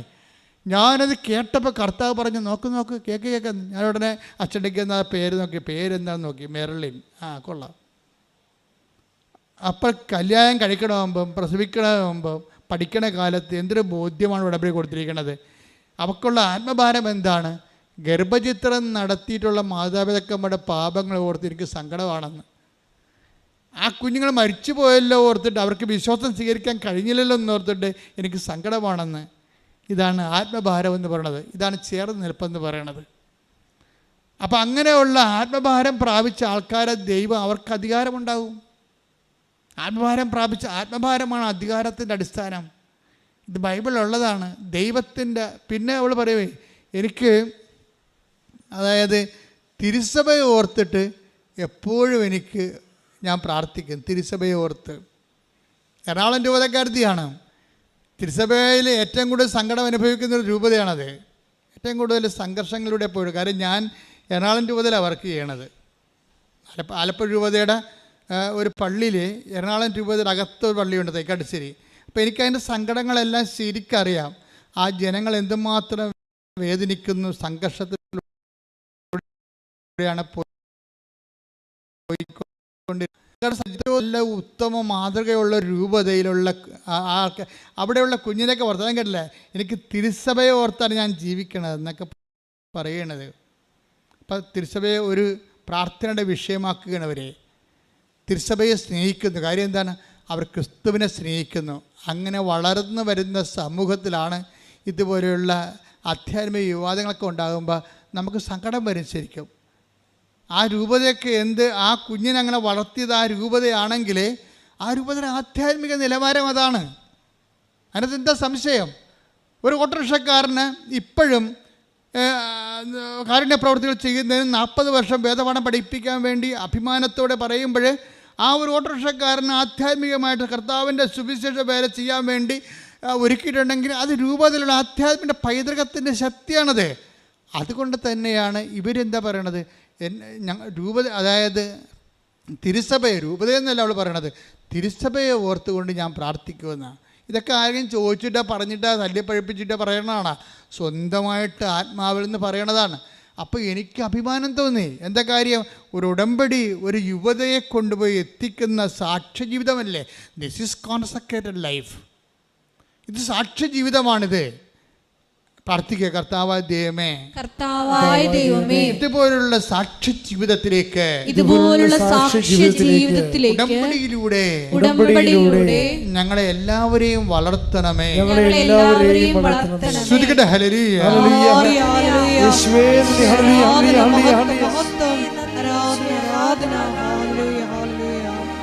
ഞാനത് കേട്ടപ്പോൾ കർത്താവ് പറഞ്ഞു, നോക്ക് കേക്ക്. ഞാൻ ഉടനെ അച്ചടിക്ക് എന്ന പേര് നോക്കി, പേരെന്താണെന്ന് നോക്കി, മെർലിൻ. കൊള്ളാം. അപ്പോൾ കല്യാണം കഴിക്കണമെമ്പം പ്രസവിക്കണമെമ്പം പഠിക്കണ കാലത്ത് എന്തൊരു ബോധ്യമാണ് ഉടമ്പടി കൊടുത്തിരിക്കുന്നത്. അവൾക്കുള്ള ആത്മഭാരം എന്താണ്? ഗർഭചിത്രം നടത്തിയിട്ടുള്ള മാതാപിതാക്കന്മാരുടെ പാപങ്ങൾ ഓർത്ത് എനിക്ക് സങ്കടമാണെന്ന്. ആ കുഞ്ഞുങ്ങൾ മരിച്ചു പോയല്ലോ ഓർത്തിട്ട്, അവർക്ക് വിശ്വാസം സ്വീകരിക്കാൻ കഴിഞ്ഞില്ലല്ലോ എന്ന് ഓർത്തിട്ട് എനിക്ക് സങ്കടമാണെന്ന്. ഇതാണ് ആത്മഭാരം എന്ന് പറയണത്. ഇതാണ് ചേർന്ന് നിൽപ്പെന്ന് പറയണത്. അപ്പം അങ്ങനെയുള്ള ആത്മഭാരം പ്രാപിച്ച ആൾക്കാരെ ദൈവം അവർക്ക് അധികാരമുണ്ടാകും. ആത്മഭാരമാണ് അധികാരത്തിൻ്റെ അടിസ്ഥാനം. ഇത് ബൈബിളുള്ളതാണ്. ദൈവത്തിൻ്റെ പിന്നെ അവൾ പറയുവേ എനിക്ക് അതായത് തിരുസഭയെ ഓർത്തിട്ട് എപ്പോഴും ഞാൻ പ്രാർത്ഥിക്കും. തിരുസഭയെ ഓർത്ത് എറണാകുളം രൂപതക്കാരത്തിയാണ്. തിരുസഭയിൽ ഏറ്റവും കൂടുതൽ സങ്കടം അനുഭവിക്കുന്ന ഒരു രൂപതയാണത്. ഏറ്റവും കൂടുതൽ സംഘർഷങ്ങളിലൂടെ പോയി. കാര്യം ഞാൻ എറണാകുളം രൂപതയിലാണ് വർക്ക് ചെയ്യണത്. ആലപ്പുഴ രൂപതയുടെ ഒരു പള്ളിയിൽ എറണാകുളം രൂപതയുടെ അകത്തൊരു പള്ളിയുണ്ട്, തേക്കാട്ടുശ്ശേരി. അപ്പോൾ എനിക്കതിൻ്റെ സങ്കടങ്ങളെല്ലാം ശരിക്കറിയാം. ആ ജനങ്ങൾ എന്തുമാത്രം വേദനിക്കുന്നു, സംഘർഷത്തിലൂടെയാണ് പോയിക്കൊണ്ടിരിക്കുന്നത്. ഉത്തമ മാതൃകയുള്ള രൂപതയിലുള്ള അവിടെയുള്ള കുഞ്ഞിനൊക്കെ വർത്തമാനം കേട്ടില്ലേ, എനിക്ക് തിരുസഭയെ ഓർത്താണ് ഞാൻ ജീവിക്കണത് എന്നൊക്കെ പറയണത്. അപ്പം തിരുസഭയെ ഒരു പ്രാർത്ഥനയുടെ വിഷയമാക്കുകയാണ് അവരെ. തിരുസഭയെ സ്നേഹിക്കുന്നു. കാര്യം എന്താണ്? അവർ ക്രിസ്തുവിനെ സ്നേഹിക്കുന്നു. അങ്ങനെ വളർന്നു വരുന്ന സമൂഹത്തിലാണ് ഇതുപോലെയുള്ള ആധ്യാത്മിക വിവാദങ്ങളൊക്കെ ഉണ്ടാകുമ്പോൾ നമുക്ക് സങ്കടം വരും ശരിക്കും. ആ രൂപതയൊക്കെ ആ കുഞ്ഞിനെ അങ്ങനെ വളർത്തിയത് ആ രൂപതയാണെങ്കിൽ ആ രൂപതയുടെ ആധ്യാത്മിക നിലവാരം അതാണ്. അതിനകത്ത് എന്താ സംശയം? ഒരു ഓട്ടോറിക്ഷക്കാരന് ഇപ്പോഴും കാരുണ്യ പ്രവർത്തികൾ ചെയ്യുന്നതിന് 40 വർഷം വേദപാഠം പഠിപ്പിക്കാൻ വേണ്ടി അഭിമാനത്തോടെ പറയുമ്പോൾ ആ ഒരു ഓട്ടോറിക്ഷക്കാരന് ആധ്യാത്മികമായിട്ട് കർത്താവിൻ്റെ സുവിശേഷ വേല ചെയ്യാൻ വേണ്ടി ഒരുക്കിയിട്ടുണ്ടെങ്കിൽ അത് രൂപത്തിലുള്ള ആധ്യാത്മിക പൈതൃകത്തിൻ്റെ ശക്തിയാണത്. അതുകൊണ്ട് തന്നെയാണ് ഇവരെന്താ പറയണത്, രൂപത അതായത് തിരുസഭയെ, രൂപതയെന്നല്ല അവൾ പറയണത്, തിരുസഭയെ ഓർത്തുകൊണ്ട് ഞാൻ പ്രാർത്ഥിക്കുമെന്നാണ്. ഇതൊക്കെ ആരെങ്കിലും ചോദിച്ചിട്ടോ പറഞ്ഞിട്ടോ തല്ലിപ്പഴിപ്പിച്ചിട്ടോ പറയണതാണ്, സ്വന്തമായിട്ട് ആത്മാവിൽ നിന്ന് പറയണതാണ്. അപ്പോൾ എനിക്ക് അഭിമാനം തോന്നി. എന്താ കാര്യം? ഒരു ഉടമ്പടി ഒരു യുവതയെ കൊണ്ടുപോയി എത്തിക്കുന്ന സാക്ഷ്യജീവിതമല്ലേ. This is consecrated life. ഇത് സാക്ഷ്യജീവിതമാണിത്. പ്രാർത്ഥിക്കുക, കർത്താവായ ദൈവമേ, കർത്താവായ ദൈവമേ, ഇതുപോലുള്ള സാക്ഷ്യ ജീവിതത്തിലേക്ക്, ഇതുപോലുള്ള സാക്ഷ്യ ജീവിതത്തിലേക്ക് ഉടമ്പടിയിലൂടെ ഞങ്ങളെ എല്ലാവരെയും വളർത്തണമേ. ശ്രുതികട്ടെ ഹല്ലേലൂയ, ഹല്ലേലൂയ, യേശുവേ ഹല്ലേലൂയ, ഹല്ലേലൂയ, ഹല്ലേലൂയ. ആരാധന, ആരാധന, ഹല്ലേലൂയ, ഹല്ലേലൂയ.